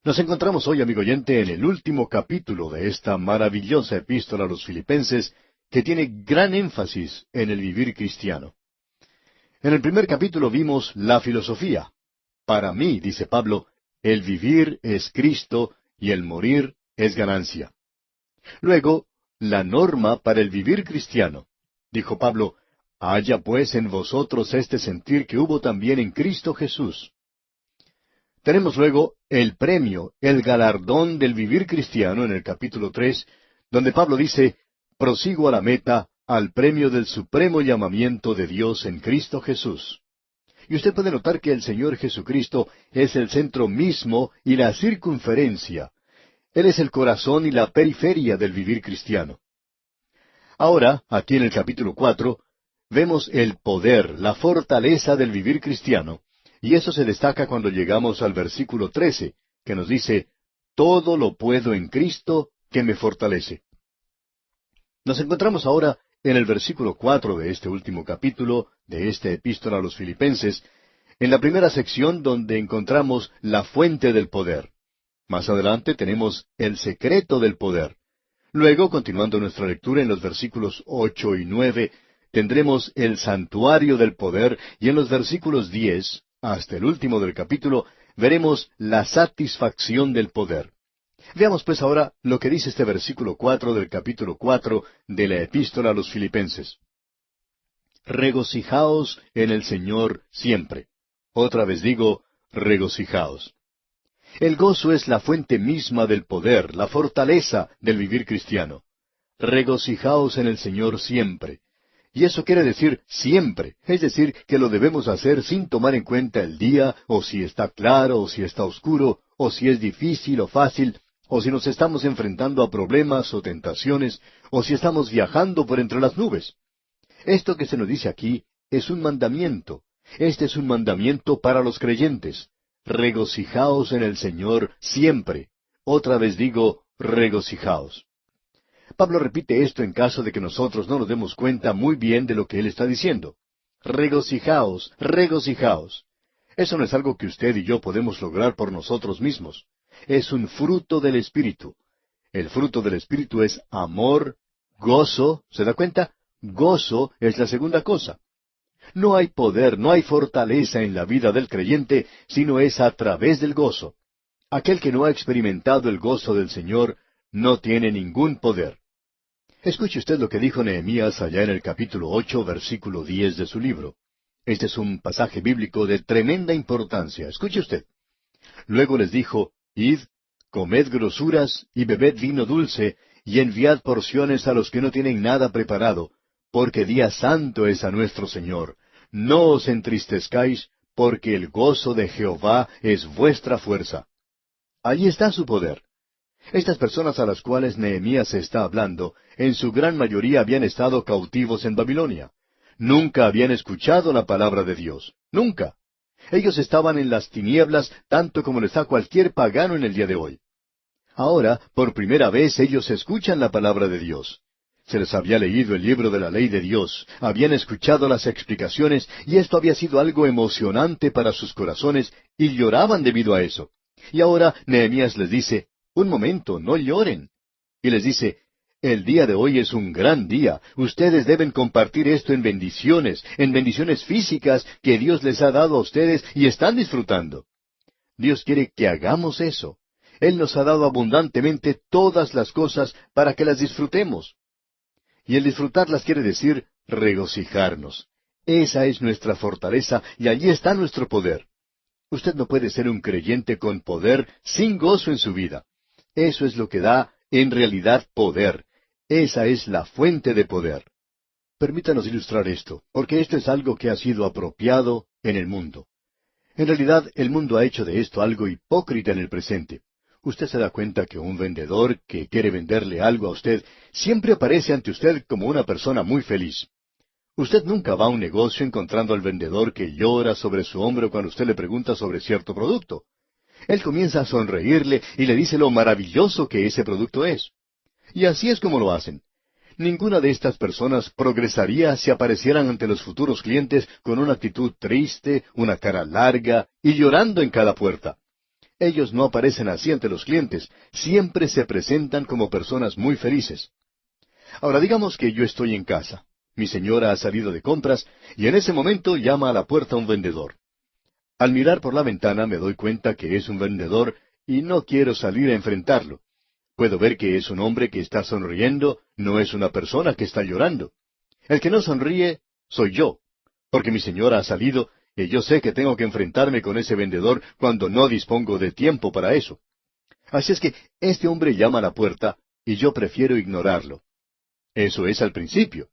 Nos encontramos hoy, amigo oyente, en el último capítulo de esta maravillosa epístola a los Filipenses, que tiene gran énfasis en el vivir cristiano. En el primer capítulo vimos la filosofía. Para mí, dice Pablo, el vivir es Cristo y el morir es ganancia. Luego, la norma para el vivir cristiano. Dijo Pablo, haya pues en vosotros este sentir que hubo también en Cristo Jesús. Tenemos luego el premio, el galardón del vivir cristiano en el capítulo 3, donde Pablo dice, prosigo a la meta, al premio del supremo llamamiento de Dios en Cristo Jesús. Y usted puede notar que el Señor Jesucristo es el centro mismo y la circunferencia. Él es el corazón y la periferia del vivir cristiano. Ahora, aquí en el capítulo 4, vemos el poder, la fortaleza del vivir cristiano. Y eso se destaca cuando llegamos al versículo 13, que nos dice, todo lo puedo en Cristo que me fortalece. Nos encontramos ahora en el versículo 4 de este último capítulo, de esta epístola a los Filipenses, en la primera sección donde encontramos la fuente del poder. Más adelante tenemos el secreto del poder. Luego, continuando nuestra lectura en los versículos 8 y 9, tendremos el santuario del poder, y en los versículos 10, hasta el último del capítulo, veremos la satisfacción del poder. Veamos pues ahora lo que dice este versículo 4 del capítulo 4 de la epístola a los Filipenses. Regocijaos en el Señor siempre. Otra vez digo, regocijaos. El gozo es la fuente misma del poder, la fortaleza del vivir cristiano. Regocijaos en el Señor siempre. Y eso quiere decir siempre, es decir, que lo debemos hacer sin tomar en cuenta el día, o si está claro, o si está oscuro, o si es difícil o fácil, o si nos estamos enfrentando a problemas o tentaciones, o si estamos viajando por entre las nubes. Esto que se nos dice aquí es un mandamiento. Este es un mandamiento para los creyentes. Regocijaos en el Señor siempre. Otra vez digo, regocijaos. Pablo repite esto en caso de que nosotros no nos demos cuenta muy bien de lo que él está diciendo. Regocijaos, regocijaos. Eso no es algo que usted y yo podemos lograr por nosotros mismos. Es un fruto del Espíritu. El fruto del Espíritu es amor, gozo. ¿Se da cuenta? Gozo es la segunda cosa. No hay poder, no hay fortaleza en la vida del creyente, sino es a través del gozo. Aquel que no ha experimentado el gozo del Señor no tiene ningún poder. Escuche usted lo que dijo Nehemías allá en el capítulo 8, versículo 10 de su libro. Este es un pasaje bíblico de tremenda importancia. Escuche usted. Luego les dijo, id, comed grosuras y bebed vino dulce, y enviad porciones a los que no tienen nada preparado, porque día santo es a nuestro Señor. No os entristezcáis, porque el gozo de Jehová es vuestra fuerza. Allí está su poder. Estas personas a las cuales Nehemías está hablando, en su gran mayoría habían estado cautivos en Babilonia. Nunca habían escuchado la palabra de Dios. Nunca. Ellos estaban en las tinieblas tanto como lo está cualquier pagano en el día de hoy. Ahora, por primera vez, ellos escuchan la palabra de Dios. Se les había leído el libro de la ley de Dios, habían escuchado las explicaciones, y esto había sido algo emocionante para sus corazones, y lloraban debido a eso. Y ahora Nehemías les dice, un momento, no lloren. Y les dice, el día de hoy es un gran día. Ustedes deben compartir esto en bendiciones físicas que Dios les ha dado a ustedes y están disfrutando. Dios quiere que hagamos eso. Él nos ha dado abundantemente todas las cosas para que las disfrutemos. Y el disfrutarlas quiere decir regocijarnos. Esa es nuestra fortaleza y allí está nuestro poder. Usted no puede ser un creyente con poder sin gozo en su vida. Eso es lo que da, en realidad, poder. Esa es la fuente de poder. Permítanos ilustrar esto, porque esto es algo que ha sido apropiado en el mundo. En realidad, el mundo ha hecho de esto algo hipócrita en el presente. Usted se da cuenta que un vendedor que quiere venderle algo a usted siempre aparece ante usted como una persona muy feliz. Usted nunca va a un negocio encontrando al vendedor que llora sobre su hombro cuando usted le pregunta sobre cierto producto. Él comienza a sonreírle y le dice lo maravilloso que ese producto es. Y así es como lo hacen. Ninguna de estas personas progresaría si aparecieran ante los futuros clientes con una actitud triste, una cara larga y llorando en cada puerta. Ellos no aparecen así ante los clientes, siempre se presentan como personas muy felices. Ahora digamos que yo estoy en casa. Mi señora ha salido de compras y en ese momento llama a la puerta un vendedor. Al mirar por la ventana me doy cuenta que es un vendedor y no quiero salir a enfrentarlo. Puedo ver que es un hombre que está sonriendo, no es una persona que está llorando. El que no sonríe soy yo, porque mi señora ha salido y yo sé que tengo que enfrentarme con ese vendedor cuando no dispongo de tiempo para eso. Así es que este hombre llama a la puerta y yo prefiero ignorarlo. Eso es al principio.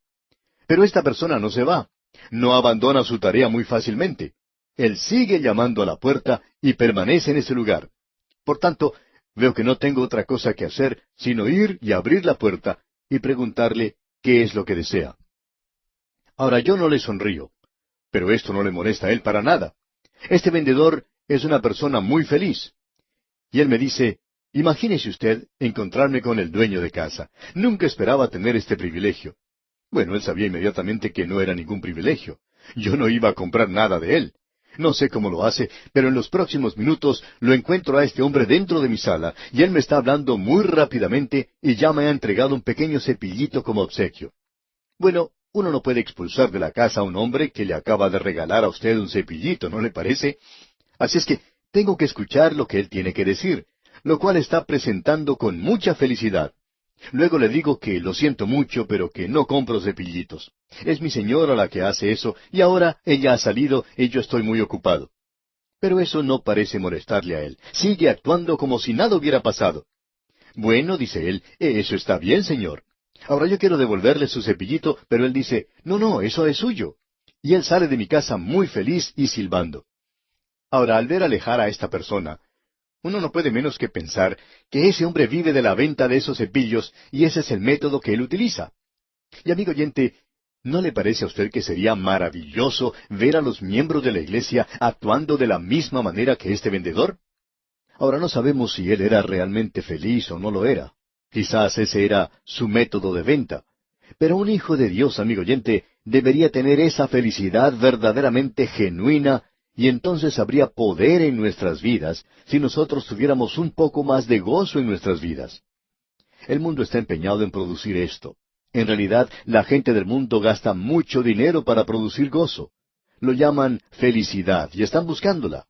Pero esta persona no se va, no abandona su tarea muy fácilmente. Él sigue llamando a la puerta y permanece en ese lugar. Por tanto, veo que no tengo otra cosa que hacer sino ir y abrir la puerta y preguntarle qué es lo que desea. Ahora yo no le sonrío, pero esto no le molesta a él para nada. Este vendedor es una persona muy feliz. Y él me dice, imagínese usted encontrarme con el dueño de casa. Nunca esperaba tener este privilegio. Bueno, él sabía inmediatamente que no era ningún privilegio. Yo no iba a comprar nada de él. No sé cómo lo hace, pero en los próximos minutos lo encuentro a este hombre dentro de mi sala, y él me está hablando muy rápidamente y ya me ha entregado un pequeño cepillito como obsequio. Bueno, uno no puede expulsar de la casa a un hombre que le acaba de regalar a usted un cepillito, ¿no le parece? Así es que tengo que escuchar lo que él tiene que decir, lo cual está presentando con mucha felicidad. Luego le digo que lo siento mucho, pero que no compro cepillitos. Es mi señora la que hace eso, y ahora ella ha salido y yo estoy muy ocupado. Pero eso no parece molestarle a él. Sigue actuando como si nada hubiera pasado. Bueno, dice él, eso está bien, señor. Ahora yo quiero devolverle su cepillito, pero él dice, no, no, eso es suyo. Y él sale de mi casa muy feliz y silbando. Ahora, al ver alejar a esta persona, uno no puede menos que pensar que ese hombre vive de la venta de esos cepillos y ese es el método que él utiliza. Y amigo oyente, ¿no le parece a usted que sería maravilloso ver a los miembros de la iglesia actuando de la misma manera que este vendedor? Ahora no sabemos si él era realmente feliz o no lo era. Quizás ese era su método de venta. Pero un hijo de Dios, amigo oyente, debería tener esa felicidad verdaderamente genuina, y entonces habría poder en nuestras vidas si nosotros tuviéramos un poco más de gozo en nuestras vidas. El mundo está empeñado en producir esto. En realidad, la gente del mundo gasta mucho dinero para producir gozo. Lo llaman felicidad y están buscándola.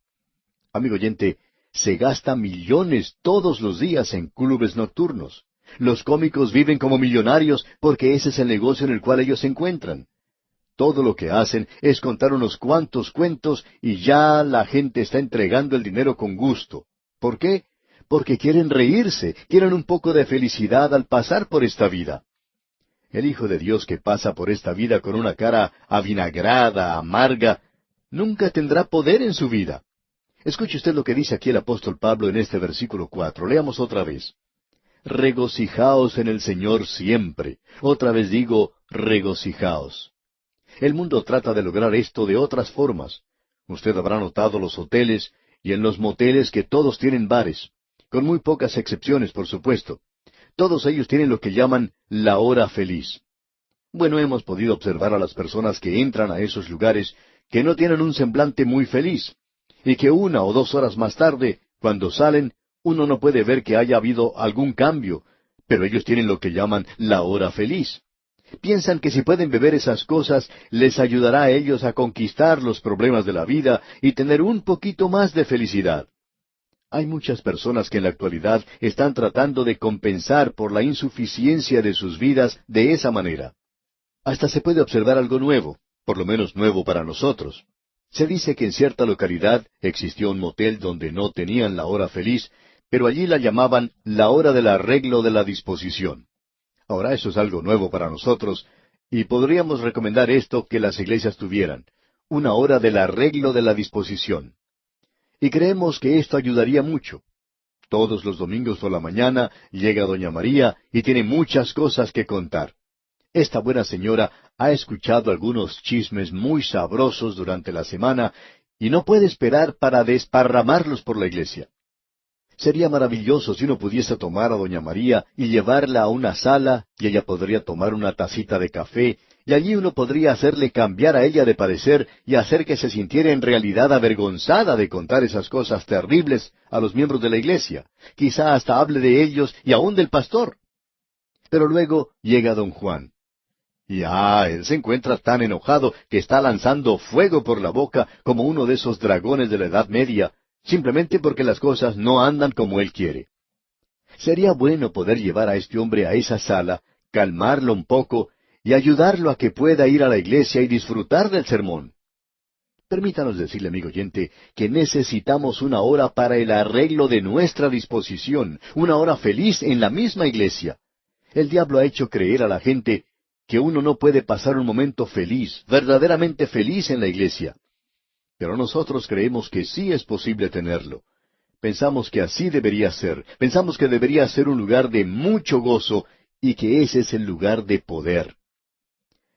Amigo oyente, se gasta millones todos los días en clubes nocturnos. Los cómicos viven como millonarios porque ese es el negocio en el cual ellos se encuentran. Todo lo que hacen es contar unos cuantos cuentos y ya la gente está entregando el dinero con gusto. ¿Por qué? Porque quieren reírse, quieren un poco de felicidad al pasar por esta vida. El Hijo de Dios que pasa por esta vida con una cara avinagrada, amarga, nunca tendrá poder en su vida. Escuche usted lo que dice aquí el apóstol Pablo en este versículo 4. Leamos otra vez. Regocijaos en el Señor siempre. Otra vez digo, regocijaos. El mundo trata de lograr esto de otras formas. Usted habrá notado los hoteles y en los moteles que todos tienen bares, con muy pocas excepciones, por supuesto. Todos ellos tienen lo que llaman la hora feliz. Bueno, hemos podido observar a las personas que entran a esos lugares que no tienen un semblante muy feliz, y que 1 o 2 horas más tarde, cuando salen, uno no puede ver que haya habido algún cambio, pero ellos tienen lo que llaman la hora feliz. Piensan que si pueden beber esas cosas, les ayudará a ellos a conquistar los problemas de la vida y tener un poquito más de felicidad. Hay muchas personas que en la actualidad están tratando de compensar por la insuficiencia de sus vidas de esa manera. Hasta se puede observar algo nuevo, por lo menos nuevo para nosotros. Se dice que en cierta localidad existió un motel donde no tenían la hora feliz, pero allí la llamaban la hora del arreglo de la disposición. Ahora eso es algo nuevo para nosotros, y podríamos recomendar esto que las iglesias tuvieran, una hora del arreglo de la disposición. Y creemos que esto ayudaría mucho. Todos los domingos por la mañana llega doña María y tiene muchas cosas que contar. Esta buena señora ha escuchado algunos chismes muy sabrosos durante la semana y no puede esperar para desparramarlos por la iglesia. Sería maravilloso si uno pudiese tomar a doña María y llevarla a una sala, y ella podría tomar una tacita de café, y allí uno podría hacerle cambiar a ella de parecer y hacer que se sintiera en realidad avergonzada de contar esas cosas terribles a los miembros de la iglesia. Quizá hasta hable de ellos y aún del pastor. Pero luego llega don Juan. Y él se encuentra tan enojado que está lanzando fuego por la boca como uno de esos dragones de la Edad Media, simplemente porque las cosas no andan como él quiere. Sería bueno poder llevar a este hombre a esa sala, calmarlo un poco y ayudarlo a que pueda ir a la iglesia y disfrutar del sermón. Permítanos decirle, amigo oyente, que necesitamos una hora para el arreglo de nuestra disposición, una hora feliz en la misma iglesia. El diablo ha hecho creer a la gente que uno no puede pasar un momento feliz, verdaderamente feliz en la iglesia. Pero nosotros creemos que sí es posible tenerlo. Pensamos que así debería ser. Pensamos que debería ser un lugar de mucho gozo y que ese es el lugar de poder.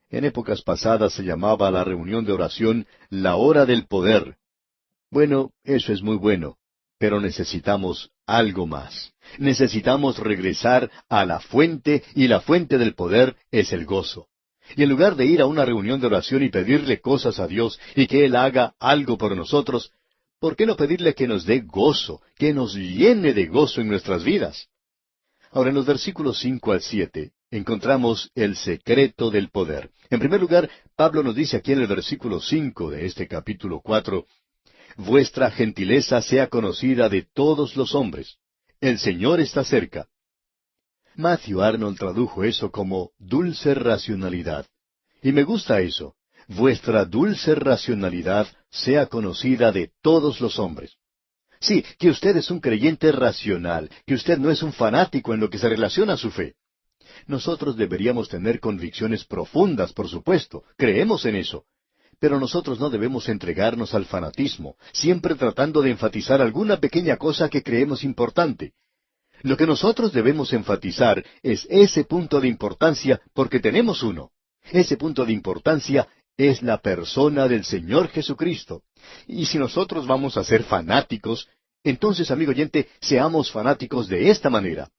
En épocas pasadas se llamaba a la reunión de oración la hora del poder. Bueno, eso es muy bueno, pero necesitamos algo más. Necesitamos regresar a la fuente, y la fuente del poder es el gozo. Y en lugar de ir a una reunión de oración y pedirle cosas a Dios y que Él haga algo por nosotros, ¿por qué no pedirle que nos dé gozo, que nos llene de gozo en nuestras vidas? Ahora, en los versículos 5 al 7, encontramos el secreto del poder. En primer lugar, Pablo nos dice aquí en el versículo 5 de este capítulo 4, vuestra gentileza sea conocida de todos los hombres. El Señor está cerca. Matthew Arnold tradujo eso como dulce racionalidad. Y me gusta eso. Vuestra dulce racionalidad sea conocida de todos los hombres. Sí, que usted es un creyente racional, que usted no es un fanático en lo que se relaciona a su fe. Nosotros deberíamos tener convicciones profundas, por supuesto, creemos en eso. Pero nosotros no debemos entregarnos al fanatismo, siempre tratando de enfatizar alguna pequeña cosa que creemos importante. Lo que nosotros debemos enfatizar es ese punto de importancia porque tenemos uno. Ese punto de importancia es la persona del Señor Jesucristo. Y si nosotros vamos a ser fanáticos, entonces, amigo oyente, seamos fanáticos de esta manera.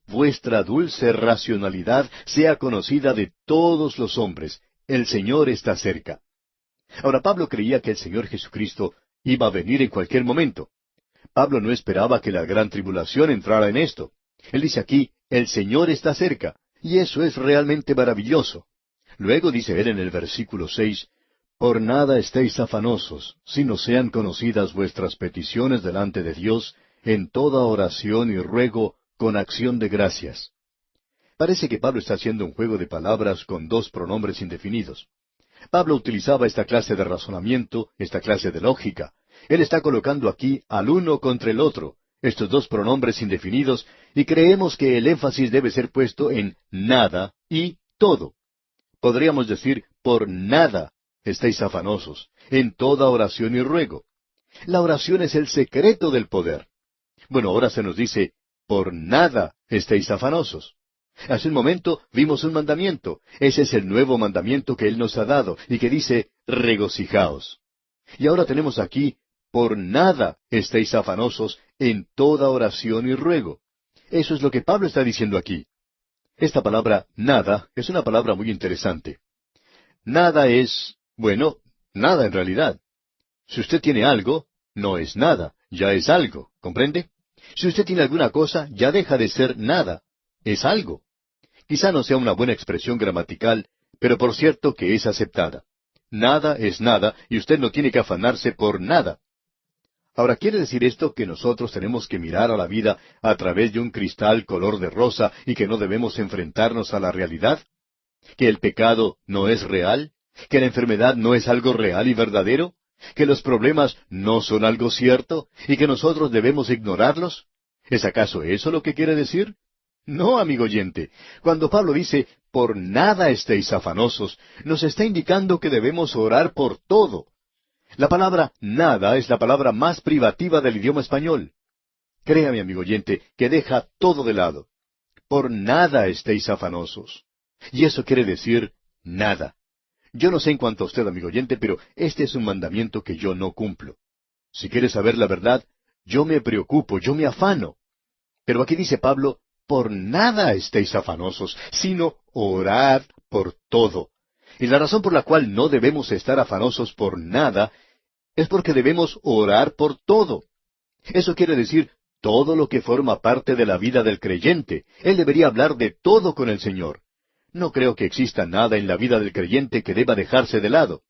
Vuestra dulce racionalidad sea conocida de todos los hombres. El Señor está cerca. Ahora, Pablo creía que el Señor Jesucristo iba a venir en cualquier momento. Pablo no esperaba que la gran tribulación entrara en esto. Él dice aquí, el Señor está cerca, y eso es realmente maravilloso. Luego dice él en el versículo 6, por nada estéis afanosos, sino sean conocidas vuestras peticiones delante de Dios, en toda oración y ruego, con acción de gracias. Parece que Pablo está haciendo un juego de palabras con dos pronombres indefinidos. Pablo utilizaba esta clase de razonamiento, esta clase de lógica. Él está colocando aquí al uno contra el otro, estos dos pronombres indefinidos, y creemos que el énfasis debe ser puesto en nada y todo. Podríamos decir, por nada estéis afanosos, en toda oración y ruego. La oración es el secreto del poder. Bueno, ahora se nos dice, por nada estéis afanosos. Hace un momento vimos un mandamiento. Ese es el nuevo mandamiento que Él nos ha dado, y que dice, regocijaos. Y ahora tenemos aquí, por nada estéis afanosos, en toda oración y ruego. Eso es lo que Pablo está diciendo aquí. Esta palabra, nada, es una palabra muy interesante. Nada es, bueno, nada en realidad. Si usted tiene algo, no es nada, ya es algo, ¿comprende? Si usted tiene alguna cosa, ya deja de ser nada, es algo. Quizá no sea una buena expresión gramatical, pero por cierto que es aceptada. Nada es nada, y usted no tiene que afanarse por nada. Ahora, ¿quiere decir esto que nosotros tenemos que mirar a la vida a través de un cristal color de rosa y que no debemos enfrentarnos a la realidad? ¿Que el pecado no es real? ¿Que la enfermedad no es algo real y verdadero? ¿Que los problemas no son algo cierto y que nosotros debemos ignorarlos? ¿Es acaso eso lo que quiere decir? No, amigo oyente. Cuando Pablo dice, por nada estéis afanosos, nos está indicando que debemos orar por todo. La palabra nada es la palabra más privativa del idioma español. Créame, amigo oyente, que deja todo de lado. Por nada estéis afanosos. Y eso quiere decir nada. Yo no sé en cuanto a usted, amigo oyente, pero este es un mandamiento que yo no cumplo. Si quiere saber la verdad, yo me preocupo, yo me afano. Pero aquí dice Pablo, por nada estéis afanosos, sino orad por todo. Y la razón por la cual no debemos estar afanosos por nada es porque debemos orar por todo. Eso quiere decir todo lo que forma parte de la vida del creyente. Él debería hablar de todo con el Señor. No creo que exista nada en la vida del creyente que deba dejarse de lado.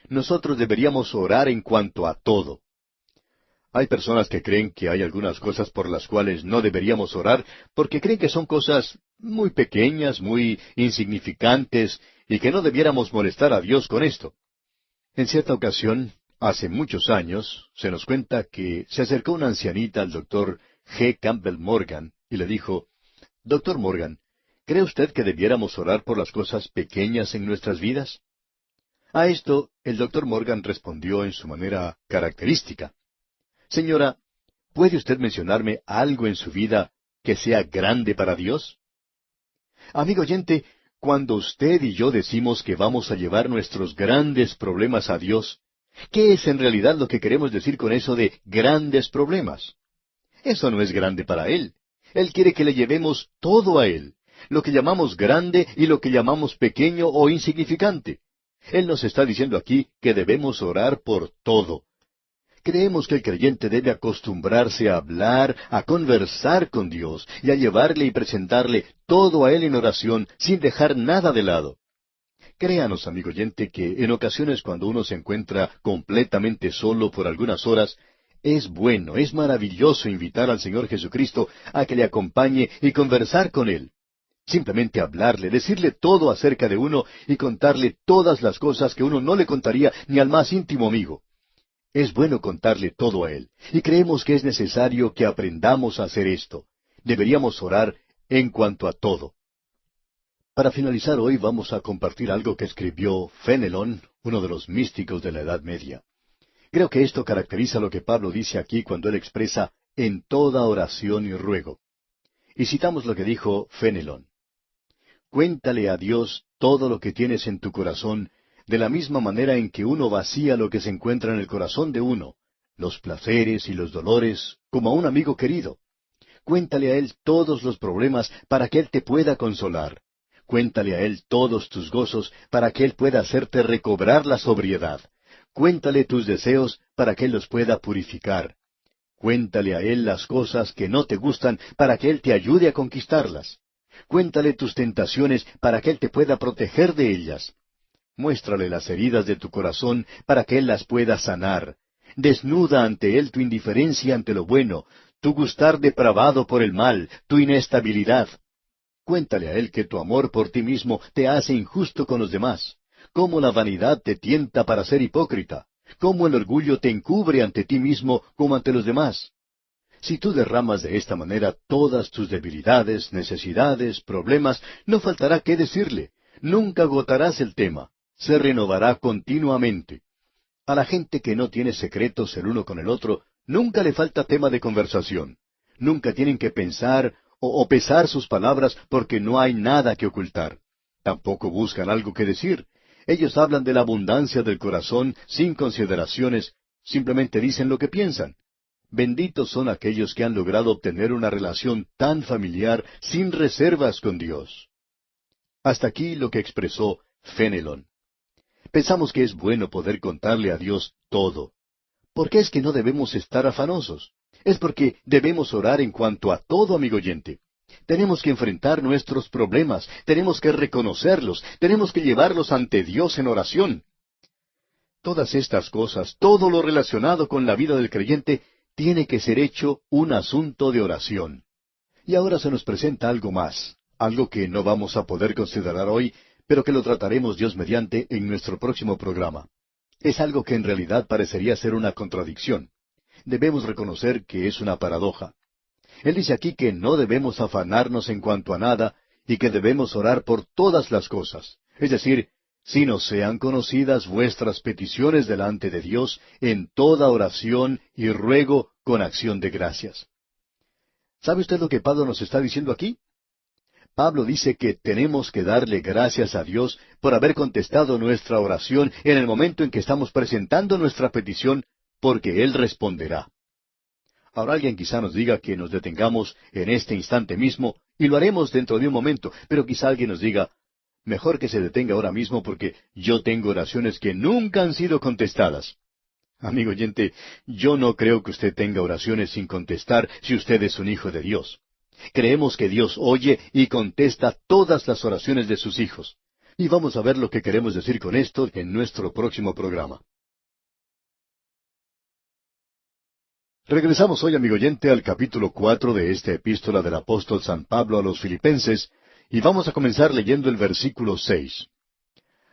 Nosotros deberíamos orar en cuanto a todo. Hay personas que creen que hay algunas cosas por las cuales no deberíamos orar porque creen que son cosas muy pequeñas, muy insignificantes y que no debiéramos molestar a Dios con esto. En cierta ocasión, hace muchos años, se nos cuenta que se acercó una ancianita al doctor G. Campbell Morgan y le dijo, Doctor Morgan, ¿cree usted que debiéramos orar por las cosas pequeñas en nuestras vidas? A esto, el doctor Morgan respondió en su manera característica. Señora, ¿puede usted mencionarme algo en su vida que sea grande para Dios? Amigo oyente, cuando usted y yo decimos que vamos a llevar nuestros grandes problemas a Dios, ¿qué es en realidad lo que queremos decir con eso de grandes problemas? Eso no es grande para Él. Él quiere que le llevemos todo a Él, lo que llamamos grande y lo que llamamos pequeño o insignificante. Él nos está diciendo aquí que debemos orar por todo. Creemos que el creyente debe acostumbrarse a hablar, a conversar con Dios y a llevarle y presentarle todo a Él en oración sin dejar nada de lado. Créanos, amigo oyente, que en ocasiones cuando uno se encuentra completamente solo por algunas horas, es bueno, es maravilloso invitar al Señor Jesucristo a que le acompañe y conversar con Él. Simplemente hablarle, decirle todo acerca de uno y contarle todas las cosas que uno no le contaría ni al más íntimo amigo. Es bueno contarle todo a Él, y creemos que es necesario que aprendamos a hacer esto. Deberíamos orar en cuanto a todo. Para finalizar hoy vamos a compartir algo que escribió Fenelon, uno de los místicos de la Edad Media. Creo que esto caracteriza lo que Pablo dice aquí cuando él expresa en toda oración y ruego. Y citamos lo que dijo Fenelon. Cuéntale a Dios todo lo que tienes en tu corazón, de la misma manera en que uno vacía lo que se encuentra en el corazón de uno, los placeres y los dolores, como a un amigo querido. Cuéntale a Él todos los problemas para que Él te pueda consolar. Cuéntale a Él todos tus gozos para que Él pueda hacerte recobrar la sobriedad. Cuéntale tus deseos para que Él los pueda purificar. Cuéntale a Él las cosas que no te gustan para que Él te ayude a conquistarlas. Cuéntale tus tentaciones para que Él te pueda proteger de ellas. Muéstrale las heridas de tu corazón para que Él las pueda sanar. Desnuda ante Él tu indiferencia ante lo bueno, tu gustar depravado por el mal, tu inestabilidad. Cuéntale a Él que tu amor por ti mismo te hace injusto con los demás, cómo la vanidad te tienta para ser hipócrita, cómo el orgullo te encubre ante ti mismo como ante los demás. Si tú derramas de esta manera todas tus debilidades, necesidades, problemas, no faltará qué decirle. Nunca agotarás el tema. Se renovará continuamente. A la gente que no tiene secretos el uno con el otro, nunca le falta tema de conversación. Nunca tienen que pensar o pesar sus palabras porque no hay nada que ocultar. Tampoco buscan algo que decir. Ellos hablan de la abundancia del corazón sin consideraciones, simplemente dicen lo que piensan. Benditos son aquellos que han logrado obtener una relación tan familiar sin reservas con Dios. Hasta aquí lo que expresó Fenelon. Pensamos que es bueno poder contarle a Dios todo. ¿Por qué es que no debemos estar afanosos? Es porque debemos orar en cuanto a todo, amigo oyente. Tenemos que enfrentar nuestros problemas, tenemos que reconocerlos, tenemos que llevarlos ante Dios en oración. Todas estas cosas, todo lo relacionado con la vida del creyente, tiene que ser hecho un asunto de oración. Y ahora se nos presenta algo más, algo que no vamos a poder considerar hoy, pero que lo trataremos Dios mediante en nuestro próximo programa. Es algo que en realidad parecería ser una contradicción. Debemos reconocer que es una paradoja. Él dice aquí que no debemos afanarnos en cuanto a nada y que debemos orar por todas las cosas. Es decir, si nos sean conocidas vuestras peticiones delante de Dios en toda oración y ruego con acción de gracias. ¿Sabe usted lo que Pablo nos está diciendo aquí? Pablo dice que tenemos que darle gracias a Dios por haber contestado nuestra oración en el momento en que estamos presentando nuestra petición, porque Él responderá. Ahora alguien quizá nos diga que nos detengamos en este instante mismo, y lo haremos dentro de un momento, pero quizá alguien nos diga, mejor que se detenga ahora mismo porque yo tengo oraciones que nunca han sido contestadas. Amigo oyente, yo no creo que usted tenga oraciones sin contestar si usted es un hijo de Dios. Creemos que Dios oye y contesta todas las oraciones de sus hijos. Y vamos a ver lo que queremos decir con esto en nuestro próximo programa. Regresamos hoy, amigo oyente, al capítulo 4 de esta epístola del apóstol San Pablo a los Filipenses, y vamos a comenzar leyendo el versículo 6.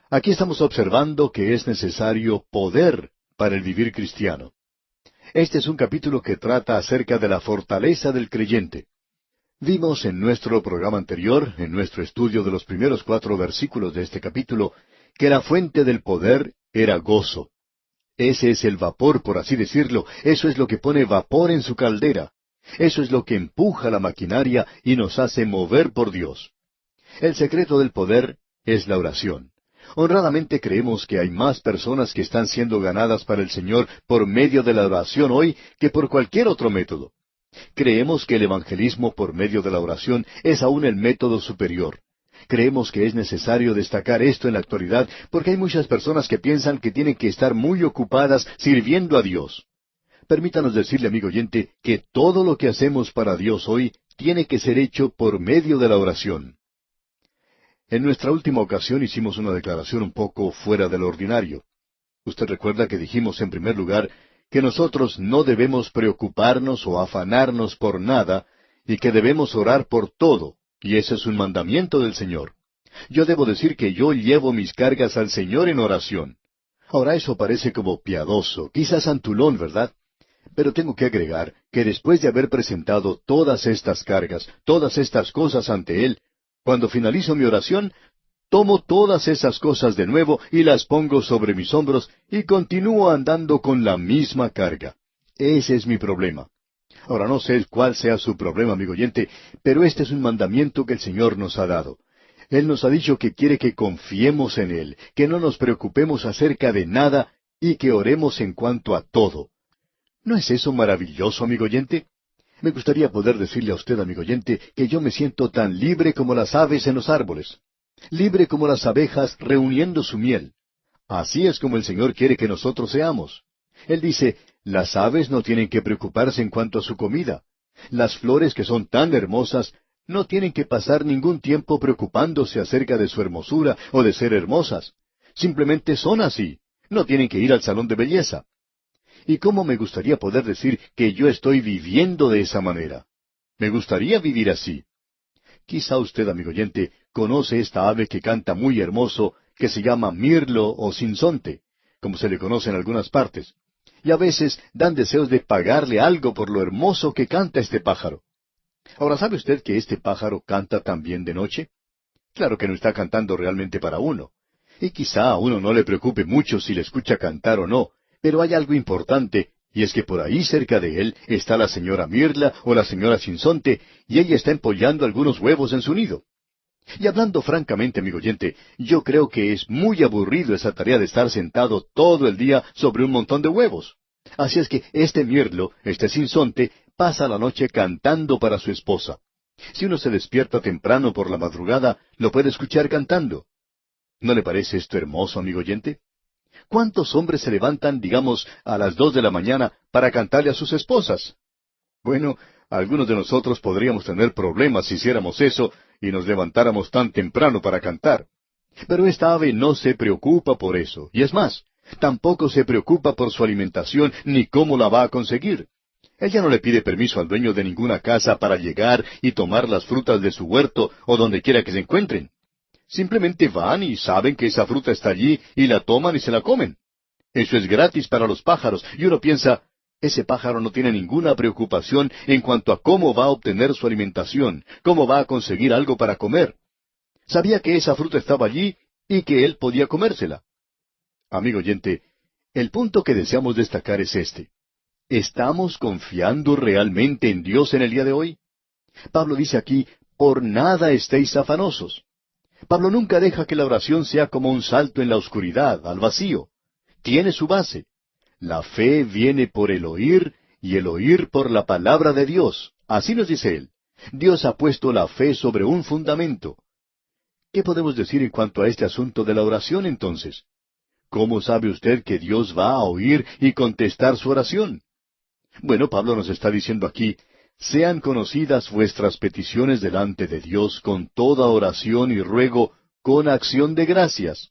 Aquí estamos observando que es necesario poder para el vivir cristiano. Este es un capítulo que trata acerca de la fortaleza del creyente. Vimos en nuestro programa anterior, en nuestro estudio de los primeros 4 versículos de este capítulo, que la fuente del poder era gozo. Ese es el vapor, por así decirlo. Eso es lo que pone vapor en su caldera. Eso es lo que empuja la maquinaria y nos hace mover por Dios. El secreto del poder es la oración. Honradamente creemos que hay más personas que están siendo ganadas para el Señor por medio de la oración hoy que por cualquier otro método. Creemos que el evangelismo por medio de la oración es aún el método superior. Creemos que es necesario destacar esto en la actualidad porque hay muchas personas que piensan que tienen que estar muy ocupadas sirviendo a Dios. Permítanos decirle, amigo oyente, que todo lo que hacemos para Dios hoy tiene que ser hecho por medio de la oración. En nuestra última ocasión hicimos una declaración un poco fuera del ordinario. Usted recuerda que dijimos en primer lugar que nosotros no debemos preocuparnos o afanarnos por nada y que debemos orar por todo. Y ese es un mandamiento del Señor. Yo debo decir que yo llevo mis cargas al Señor en oración. Ahora eso parece como piadoso, quizás antulón, ¿verdad? Pero tengo que agregar que después de haber presentado todas estas cargas, todas estas cosas ante Él, cuando finalizo mi oración, tomo todas esas cosas de nuevo y las pongo sobre mis hombros y continúo andando con la misma carga. Ese es mi problema. Ahora no sé cuál sea su problema, amigo oyente, pero este es un mandamiento que el Señor nos ha dado. Él nos ha dicho que quiere que confiemos en Él, que no nos preocupemos acerca de nada y que oremos en cuanto a todo. ¿No es eso maravilloso, amigo oyente? Me gustaría poder decirle a usted, amigo oyente, que yo me siento tan libre como las aves en los árboles, libre como las abejas reuniendo su miel. Así es como el Señor quiere que nosotros seamos. Él dice, las aves no tienen que preocuparse en cuanto a su comida. Las flores que son tan hermosas no tienen que pasar ningún tiempo preocupándose acerca de su hermosura o de ser hermosas. Simplemente son así. No tienen que ir al salón de belleza. ¿Y cómo me gustaría poder decir que yo estoy viviendo de esa manera? Me gustaría vivir así. Quizá usted, amigo oyente, conoce esta ave que canta muy hermoso, que se llama mirlo o sinsonte, como se le conoce en algunas partes. Y a veces dan deseos de pagarle algo por lo hermoso que canta este pájaro. Ahora, ¿sabe usted que este pájaro canta también de noche? Claro que no está cantando realmente para uno. Y quizá a uno no le preocupe mucho si le escucha cantar o no, pero hay algo importante, y es que por ahí cerca de él está la señora Mirla o la señora Sinsonte, y ella está empollando algunos huevos en su nido. Y hablando francamente, amigo oyente, yo creo que es muy aburrido esa tarea de estar sentado todo el día sobre un montón de huevos. Así es que este mirlo, este sinsonte, pasa la noche cantando para su esposa. Si uno se despierta temprano por la madrugada, lo puede escuchar cantando. ¿No le parece esto hermoso, amigo oyente? ¿Cuántos hombres se levantan, digamos, a las 2 de la mañana para cantarle a sus esposas? Bueno, algunos de nosotros podríamos tener problemas si hiciéramos eso y nos levantáramos tan temprano para cantar. Pero esta ave no se preocupa por eso, y es más, tampoco se preocupa por su alimentación ni cómo la va a conseguir. Ella no le pide permiso al dueño de ninguna casa para llegar y tomar las frutas de su huerto o donde quiera que se encuentren. Simplemente van y saben que esa fruta está allí y la toman y se la comen. Eso es gratis para los pájaros, y uno piensa, ese pájaro no tiene ninguna preocupación en cuanto a cómo va a obtener su alimentación, cómo va a conseguir algo para comer. Sabía que esa fruta estaba allí y que él podía comérsela. Amigo oyente, el punto que deseamos destacar es este. ¿Estamos confiando realmente en Dios en el día de hoy? Pablo dice aquí, por nada estéis afanosos. Pablo nunca deja que la oración sea como un salto en la oscuridad, al vacío. Tiene su base. La fe viene por el oír y el oír por la palabra de Dios. Así nos dice él. Dios ha puesto la fe sobre un fundamento. ¿Qué podemos decir en cuanto a este asunto de la oración entonces? ¿Cómo sabe usted que Dios va a oír y contestar su oración? Bueno, Pablo nos está diciendo aquí, sean conocidas vuestras peticiones delante de Dios con toda oración y ruego, con acción de gracias.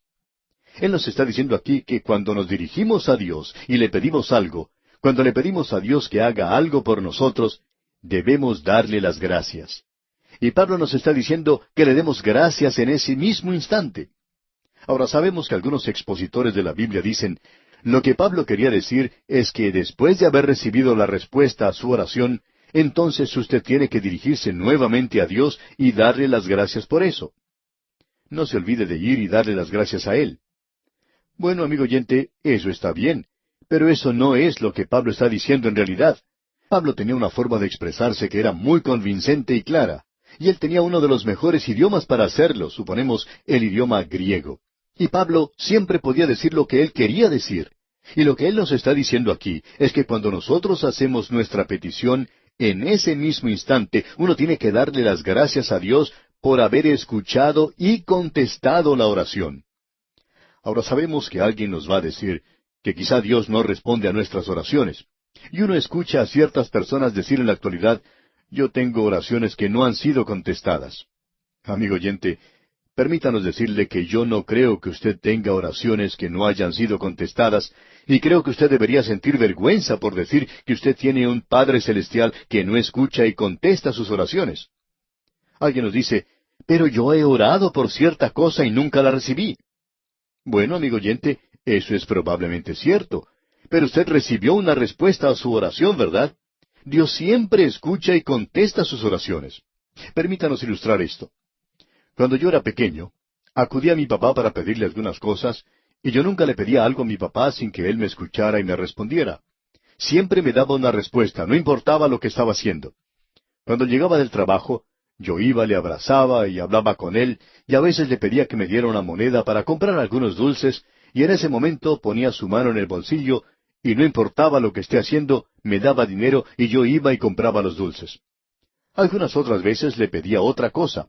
Él nos está diciendo aquí que cuando nos dirigimos a Dios y le pedimos algo, cuando le pedimos a Dios que haga algo por nosotros, debemos darle las gracias. Y Pablo nos está diciendo que le demos gracias en ese mismo instante. Ahora sabemos que algunos expositores de la Biblia dicen, lo que Pablo quería decir es que después de haber recibido la respuesta a su oración, entonces usted tiene que dirigirse nuevamente a Dios y darle las gracias por eso. No se olvide de ir y darle las gracias a Él. Bueno, amigo oyente, eso está bien, pero eso no es lo que Pablo está diciendo en realidad. Pablo tenía una forma de expresarse que era muy convincente y clara, y él tenía uno de los mejores idiomas para hacerlo, suponemos el idioma griego. Y Pablo siempre podía decir lo que él quería decir. Y lo que él nos está diciendo aquí es que cuando nosotros hacemos nuestra petición, en ese mismo instante uno tiene que darle las gracias a Dios por haber escuchado y contestado la oración. Ahora sabemos que alguien nos va a decir que quizá Dios no responde a nuestras oraciones. Y uno escucha a ciertas personas decir en la actualidad, yo tengo oraciones que no han sido contestadas. Amigo oyente, permítanos decirle que yo no creo que usted tenga oraciones que no hayan sido contestadas, y creo que usted debería sentir vergüenza por decir que usted tiene un Padre Celestial que no escucha y contesta sus oraciones. Alguien nos dice, pero yo he orado por cierta cosa y nunca la recibí. Bueno, amigo oyente, eso es probablemente cierto, pero usted recibió una respuesta a su oración, ¿verdad? Dios siempre escucha y contesta sus oraciones. Permítanos ilustrar esto. Cuando yo era pequeño, acudí a mi papá para pedirle algunas cosas, y yo nunca le pedía algo a mi papá sin que él me escuchara y me respondiera. Siempre me daba una respuesta, no importaba lo que estaba haciendo. Cuando llegaba del trabajo, yo iba, le abrazaba y hablaba con él, y a veces le pedía que me diera una moneda para comprar algunos dulces, y en ese momento ponía su mano en el bolsillo, y no importaba lo que esté haciendo, me daba dinero y yo iba y compraba los dulces. Algunas otras veces le pedía otra cosa.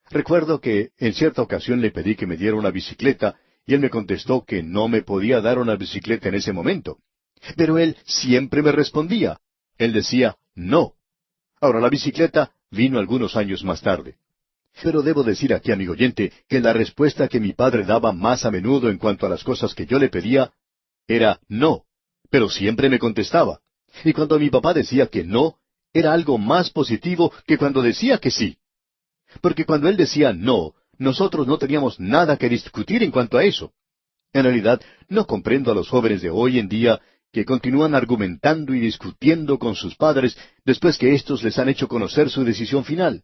Recuerdo que en cierta ocasión le pedí que me diera una bicicleta, y él me contestó que no me podía dar una bicicleta en ese momento. Pero él siempre me respondía. Él decía, no. Ahora, la bicicleta vino algunos años más tarde. Pero debo decir aquí, amigo oyente, que la respuesta que mi padre daba más a menudo en cuanto a las cosas que yo le pedía era no, pero siempre me contestaba. Y cuando mi papá decía que no, era algo más positivo que cuando decía que sí. Porque cuando él decía no, nosotros no teníamos nada que discutir en cuanto a eso. En realidad, no comprendo a los jóvenes de hoy en día que continúan argumentando y discutiendo con sus padres después que éstos les han hecho conocer su decisión final.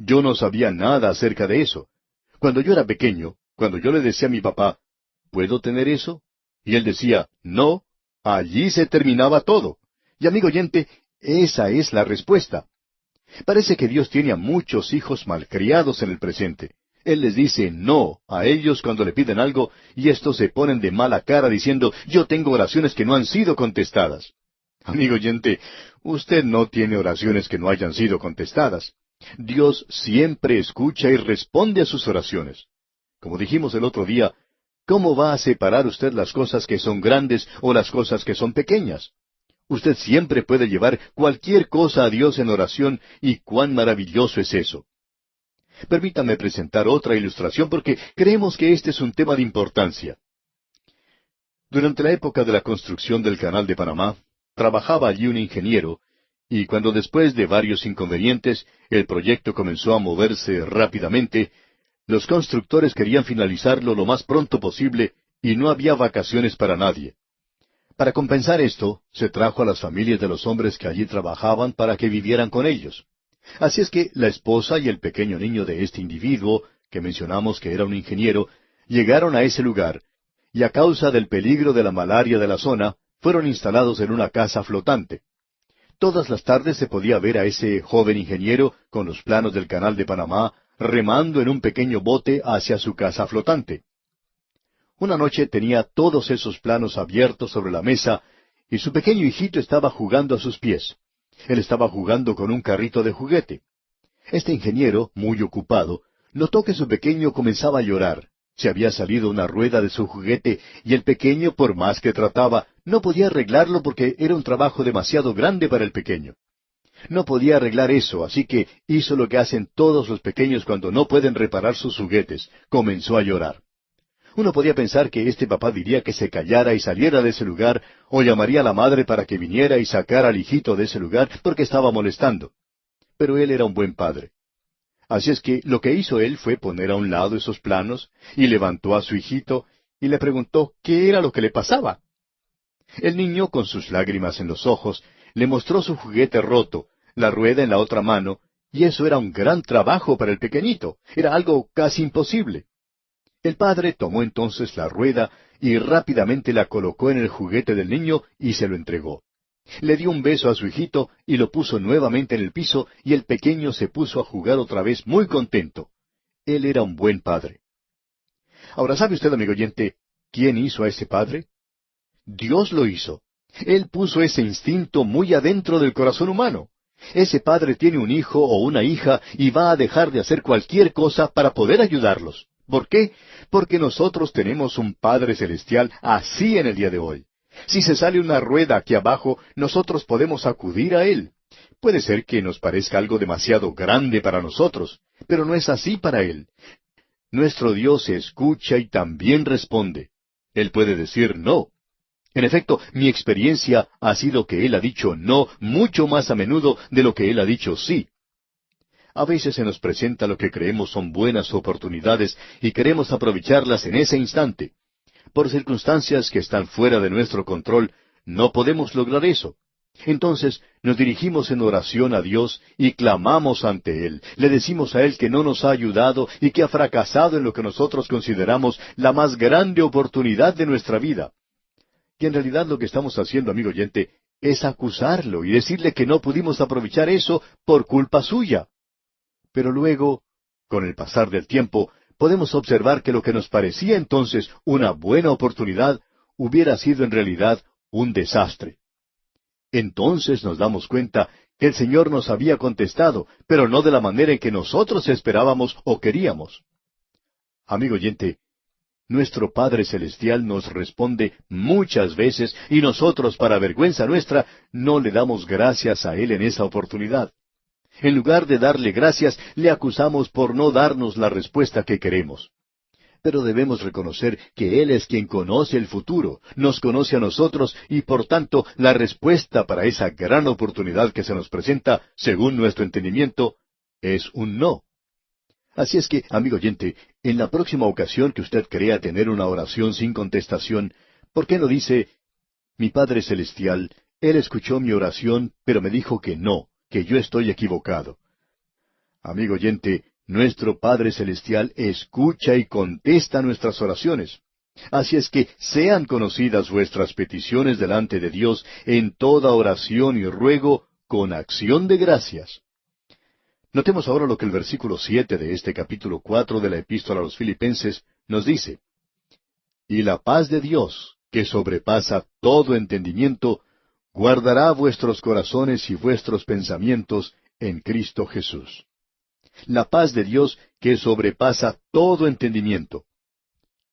Yo no sabía nada acerca de eso. Cuando yo era pequeño, cuando yo le decía a mi papá, ¿puedo tener eso? Y él decía, no, allí se terminaba todo. Y amigo oyente, esa es la respuesta. Parece que Dios tiene a muchos hijos malcriados en el presente. Él les dice no a ellos cuando le piden algo, y estos se ponen de mala cara diciendo, yo tengo oraciones que no han sido contestadas. Amigo oyente, usted no tiene oraciones que no hayan sido contestadas. Dios siempre escucha y responde a sus oraciones. Como dijimos el otro día, ¿cómo va a separar usted las cosas que son grandes o las cosas que son pequeñas? Usted siempre puede llevar cualquier cosa a Dios en oración, y cuán maravilloso es eso. Permítame presentar otra ilustración porque creemos que este es un tema de importancia. Durante la época de la construcción del Canal de Panamá, trabajaba allí un ingeniero, y cuando después de varios inconvenientes el proyecto comenzó a moverse rápidamente, los constructores querían finalizarlo lo más pronto posible y no había vacaciones para nadie. Para compensar esto, se trajo a las familias de los hombres que allí trabajaban para que vivieran con ellos. Así es que la esposa y el pequeño niño de este individuo, que mencionamos que era un ingeniero, llegaron a ese lugar, y a causa del peligro de la malaria de la zona, fueron instalados en una casa flotante. Todas las tardes se podía ver a ese joven ingeniero con los planos del Canal de Panamá remando en un pequeño bote hacia su casa flotante. Una noche tenía todos esos planos abiertos sobre la mesa, y su pequeño hijito estaba jugando a sus pies. Él estaba jugando con un carrito de juguete. Este ingeniero, muy ocupado, notó que su pequeño comenzaba a llorar. Se había salido una rueda de su juguete y el pequeño, por más que trataba, no podía arreglarlo porque era un trabajo demasiado grande para el pequeño. No podía arreglar eso, así que hizo lo que hacen todos los pequeños cuando no pueden reparar sus juguetes. Comenzó a llorar. Uno podía pensar que este papá diría que se callara y saliera de ese lugar, o llamaría a la madre para que viniera y sacara al hijito de ese lugar porque estaba molestando. Pero él era un buen padre. Así es que lo que hizo él fue poner a un lado esos planos y levantó a su hijito y le preguntó qué era lo que le pasaba. El niño, con sus lágrimas en los ojos, le mostró su juguete roto, la rueda en la otra mano, y eso era un gran trabajo para el pequeñito. Era algo casi imposible. El padre tomó entonces la rueda y rápidamente la colocó en el juguete del niño y se lo entregó. Le dio un beso a su hijito y lo puso nuevamente en el piso y el pequeño se puso a jugar otra vez muy contento. Él era un buen padre. Ahora, ¿sabe usted, amigo oyente, quién hizo a ese padre? Dios lo hizo. Él puso ese instinto muy adentro del corazón humano. Ese padre tiene un hijo o una hija y va a dejar de hacer cualquier cosa para poder ayudarlos. ¿Por qué? Porque nosotros tenemos un Padre Celestial así en el día de hoy. Si se sale una rueda aquí abajo, nosotros podemos acudir a Él. Puede ser que nos parezca algo demasiado grande para nosotros, pero no es así para Él. Nuestro Dios escucha y también responde. Él puede decir no. En efecto, mi experiencia ha sido que Él ha dicho no mucho más a menudo de lo que Él ha dicho sí. A veces se nos presenta lo que creemos son buenas oportunidades y queremos aprovecharlas en ese instante. Por circunstancias que están fuera de nuestro control, no podemos lograr eso. Entonces nos dirigimos en oración a Dios y clamamos ante Él. Le decimos a Él que no nos ha ayudado y que ha fracasado en lo que nosotros consideramos la más grande oportunidad de nuestra vida. Y en realidad lo que estamos haciendo, amigo oyente, es acusarlo y decirle que no pudimos aprovechar eso por culpa suya. Pero luego, con el pasar del tiempo, podemos observar que lo que nos parecía entonces una buena oportunidad hubiera sido en realidad un desastre. Entonces nos damos cuenta que el Señor nos había contestado, pero no de la manera en que nosotros esperábamos o queríamos. Amigo oyente, nuestro Padre Celestial nos responde muchas veces y nosotros, para vergüenza nuestra, no le damos gracias a Él en esa oportunidad. En lugar de darle gracias, le acusamos por no darnos la respuesta que queremos. Pero debemos reconocer que Él es quien conoce el futuro, nos conoce a nosotros y por tanto la respuesta para esa gran oportunidad que se nos presenta, según nuestro entendimiento, es un no. Así es que, amigo oyente, en la próxima ocasión que usted crea tener una oración sin contestación, ¿por qué no dice, mi Padre Celestial, Él escuchó mi oración, pero me dijo que no, que yo estoy equivocado? Amigo oyente, nuestro Padre Celestial escucha y contesta nuestras oraciones. Así es que sean conocidas vuestras peticiones delante de Dios en toda oración y ruego con acción de gracias. Notemos ahora lo que el versículo 7 de este capítulo 4 de la Epístola a los Filipenses nos dice. Y la paz de Dios, que sobrepasa todo entendimiento, guardará vuestros corazones y vuestros pensamientos en Cristo Jesús. La paz de Dios que sobrepasa todo entendimiento.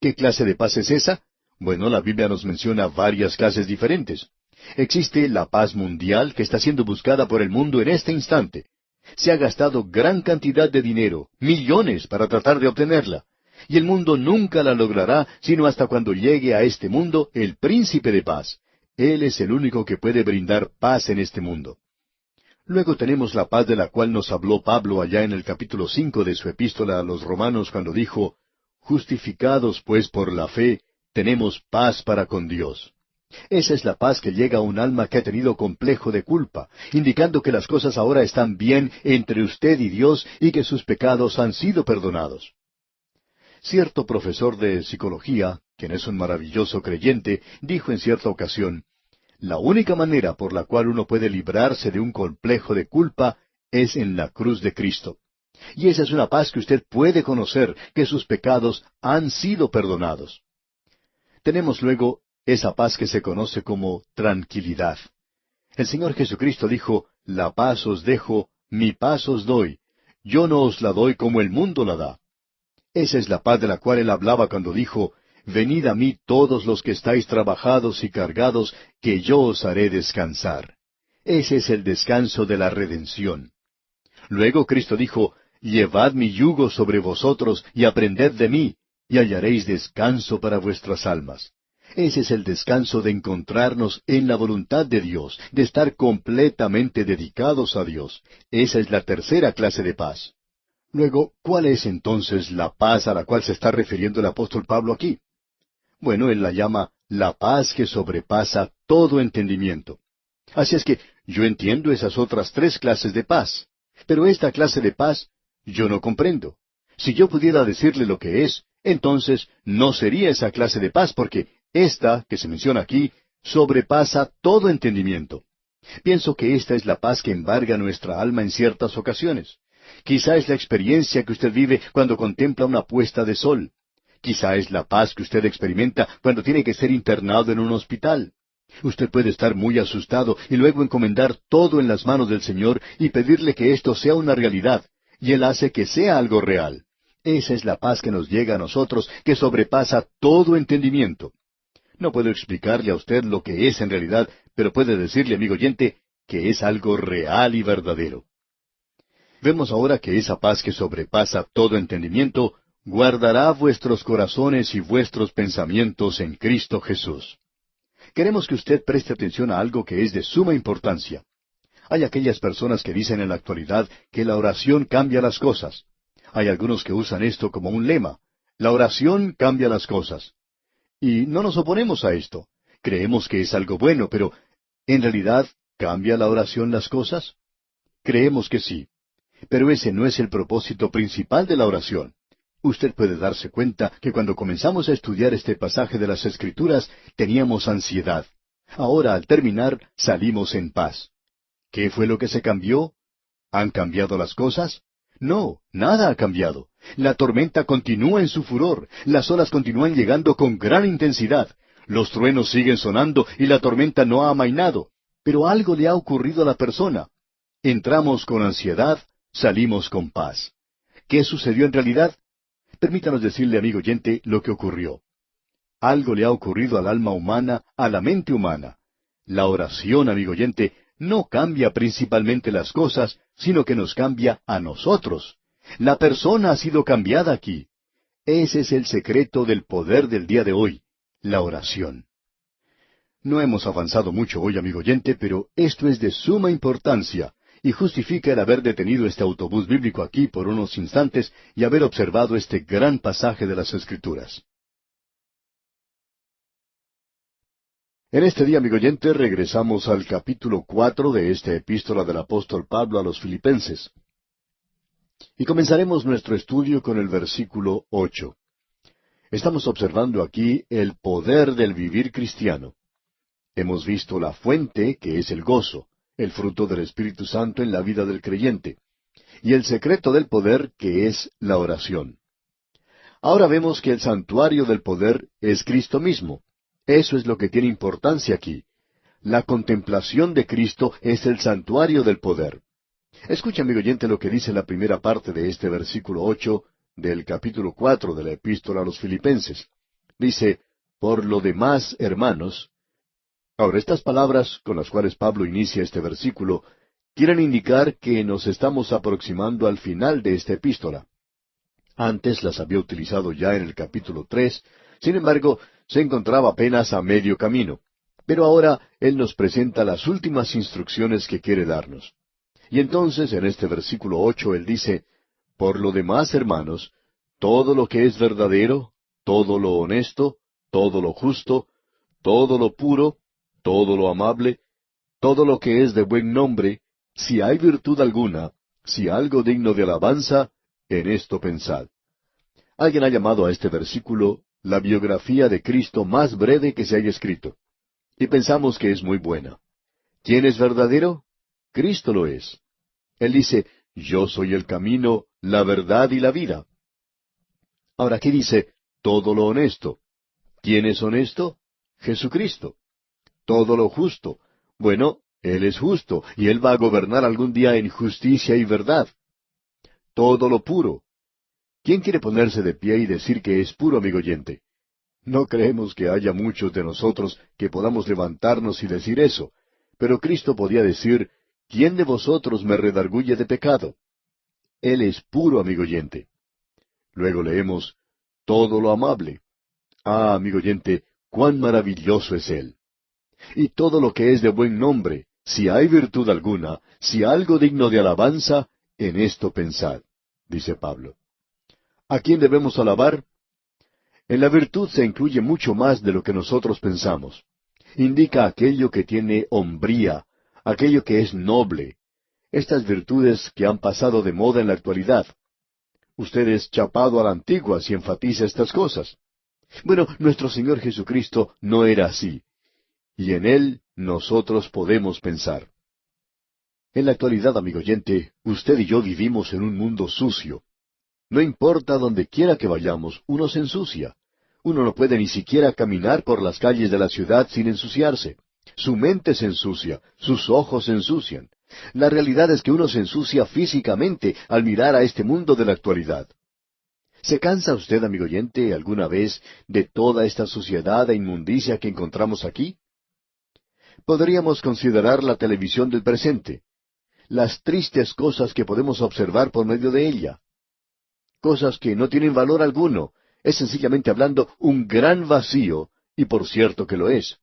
¿Qué clase de paz es esa? Bueno, la Biblia nos menciona varias clases diferentes. Existe la paz mundial que está siendo buscada por el mundo en este instante. Se ha gastado gran cantidad de dinero, millones, para tratar de obtenerla. Y el mundo nunca la logrará, sino hasta cuando llegue a este mundo el príncipe de paz. Él es el único que puede brindar paz en este mundo. Luego tenemos la paz de la cual nos habló Pablo allá en el capítulo 5 de su epístola a los Romanos cuando dijo, justificados pues por la fe, tenemos paz para con Dios. Esa es la paz que llega a un alma que ha tenido complejo de culpa, indicando que las cosas ahora están bien entre usted y Dios y que sus pecados han sido perdonados. Cierto profesor de psicología, quien es un maravilloso creyente, dijo en cierta ocasión, la única manera por la cual uno puede librarse de un complejo de culpa es en la cruz de Cristo. Y esa es una paz que usted puede conocer, que sus pecados han sido perdonados. Tenemos luego esa paz que se conoce como tranquilidad. El Señor Jesucristo dijo, la paz os dejo, mi paz os doy. Yo no os la doy como el mundo la da. Esa es la paz de la cual Él hablaba cuando dijo, venid a mí todos los que estáis trabajados y cargados, que yo os haré descansar. Ese es el descanso de la redención. Luego Cristo dijo, llevad mi yugo sobre vosotros y aprended de mí, y hallaréis descanso para vuestras almas. Ese es el descanso de encontrarnos en la voluntad de Dios, de estar completamente dedicados a Dios. Esa es la tercera clase de paz. Luego, ¿cuál es entonces la paz a la cual se está refiriendo el apóstol Pablo aquí? Bueno, él la llama la paz que sobrepasa todo entendimiento. Así es que yo entiendo esas otras tres clases de paz, pero esta clase de paz yo no comprendo. Si yo pudiera decirle lo que es, entonces no sería esa clase de paz, porque esta, que se menciona aquí, sobrepasa todo entendimiento. Pienso que esta es la paz que embarga nuestra alma en ciertas ocasiones. Quizá es la experiencia que usted vive cuando contempla una puesta de sol. Quizá es la paz que usted experimenta cuando tiene que ser internado en un hospital. Usted puede estar muy asustado y luego encomendar todo en las manos del Señor y pedirle que esto sea una realidad, y Él hace que sea algo real. Esa es la paz que nos llega a nosotros, que sobrepasa todo entendimiento. No puedo explicarle a usted lo que es en realidad, pero puede decirle, amigo oyente, que es algo real y verdadero. Vemos ahora que esa paz que sobrepasa todo entendimiento guardará vuestros corazones y vuestros pensamientos en Cristo Jesús. Queremos que usted preste atención a algo que es de suma importancia. Hay aquellas personas que dicen en la actualidad que la oración cambia las cosas. Hay algunos que usan esto como un lema. La oración cambia las cosas. Y no nos oponemos a esto. Creemos que es algo bueno, pero ¿en realidad cambia la oración las cosas? Creemos que sí. Pero ese no es el propósito principal de la oración. Usted puede darse cuenta que cuando comenzamos a estudiar este pasaje de las Escrituras teníamos ansiedad. Ahora, al terminar, salimos en paz. ¿Qué fue lo que se cambió? ¿Han cambiado las cosas? No, nada ha cambiado. La tormenta continúa en su furor, las olas continúan llegando con gran intensidad, los truenos siguen sonando y la tormenta no ha amainado. Pero algo le ha ocurrido a la persona. Entramos con ansiedad, salimos con paz. ¿Qué sucedió en realidad? Permítanos decirle, amigo oyente, lo que ocurrió. Algo le ha ocurrido al alma humana, a la mente humana. La oración, amigo oyente, no cambia principalmente las cosas, sino que nos cambia a nosotros. La persona ha sido cambiada aquí. Ese es el secreto del poder del día de hoy, la oración. No hemos avanzado mucho hoy, amigo oyente, pero esto es de suma importancia y justifica el haber detenido este autobús bíblico aquí por unos instantes y haber observado este gran pasaje de las Escrituras. En este día, amigo oyente, regresamos al capítulo 4 de esta epístola del apóstol Pablo a los Filipenses. Y comenzaremos nuestro estudio con el versículo 8. Estamos observando aquí el poder del vivir cristiano. Hemos visto la fuente, que es el gozo, el fruto del Espíritu Santo en la vida del creyente, y el secreto del poder, que es la oración. Ahora vemos que el santuario del poder es Cristo mismo. Eso es lo que tiene importancia aquí. La contemplación de Cristo es el santuario del poder. Escucha, amigo oyente, lo que dice la primera parte de este versículo 8 del capítulo 4 de la epístola a los Filipenses. Dice, por lo demás, hermanos. Ahora, estas palabras con las cuales Pablo inicia este versículo quieren indicar que nos estamos aproximando al final de esta epístola. Antes las había utilizado ya en el capítulo 3, sin embargo, se encontraba apenas a medio camino. Pero ahora él nos presenta las últimas instrucciones que quiere darnos. Y entonces, en este versículo 8, él dice, por lo demás, hermanos, todo lo que es verdadero, todo lo honesto, todo lo justo, todo lo puro, todo lo amable, todo lo que es de buen nombre, si hay virtud alguna, si algo digno de alabanza, en esto pensad. Alguien ha llamado a este versículo la biografía de Cristo más breve que se haya escrito. Y pensamos que es muy buena. ¿Quién es verdadero? Cristo lo es. Él dice, yo soy el camino, la verdad y la vida. Ahora, ¿qué dice? Todo lo honesto. ¿Quién es honesto? Jesucristo. Todo lo justo. Bueno, Él es justo, y Él va a gobernar algún día en justicia y verdad. Todo lo puro. ¿Quién quiere ponerse de pie y decir que es puro, amigo oyente? No creemos que haya muchos de nosotros que podamos levantarnos y decir eso, pero Cristo podía decir, ¿quién de vosotros me redarguye de pecado? Él es puro, amigo oyente. Luego leemos, todo lo amable. Ah, amigo oyente, cuán maravilloso es Él. Y todo lo que es de buen nombre, si hay virtud alguna, si algo digno de alabanza, en esto pensad, dice Pablo. ¿A quién debemos alabar? En la virtud se incluye mucho más de lo que nosotros pensamos. Indica aquello que tiene hombría, aquello que es noble, estas virtudes que han pasado de moda en la actualidad. Usted es chapado a la antigua si enfatiza estas cosas. Bueno, nuestro Señor Jesucristo no era así, y en Él nosotros podemos pensar. En la actualidad, amigo oyente, usted y yo vivimos en un mundo sucio. No importa donde quiera que vayamos, uno se ensucia. Uno no puede ni siquiera caminar por las calles de la ciudad sin ensuciarse. Su mente se ensucia, sus ojos se ensucian. La realidad es que uno se ensucia físicamente al mirar a este mundo de la actualidad. ¿Se cansa usted, amigo oyente, alguna vez de toda esta suciedad e inmundicia que encontramos aquí? Podríamos considerar la televisión del presente, las tristes cosas que podemos observar por medio de ella. Cosas que no tienen valor alguno. Es sencillamente hablando un gran vacío, y por cierto que lo es.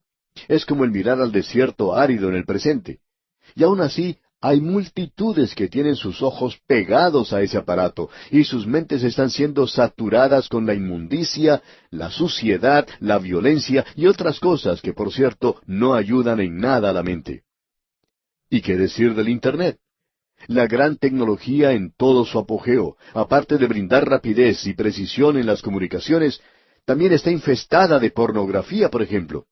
Es como el mirar al desierto árido en el presente. Y aún así, hay multitudes que tienen sus ojos pegados a ese aparato, y sus mentes están siendo saturadas con la inmundicia, la suciedad, la violencia y otras cosas que, por cierto, no ayudan en nada a la mente. ¿Y qué decir del Internet? La gran tecnología en todo su apogeo, aparte de brindar rapidez y precisión en las comunicaciones, también está infestada de pornografía, por ejemplo.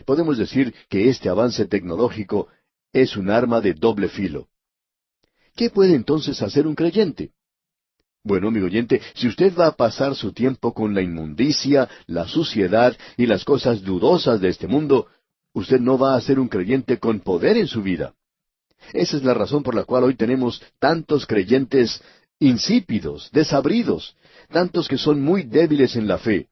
Podemos decir que este avance tecnológico es un arma de doble filo. ¿Qué puede entonces hacer un creyente? Bueno, amigo oyente, si usted va a pasar su tiempo con la inmundicia, la suciedad y las cosas dudosas de este mundo, usted no va a ser un creyente con poder en su vida. Esa es la razón por la cual hoy tenemos tantos creyentes insípidos, desabridos, tantos que son muy débiles en la fe.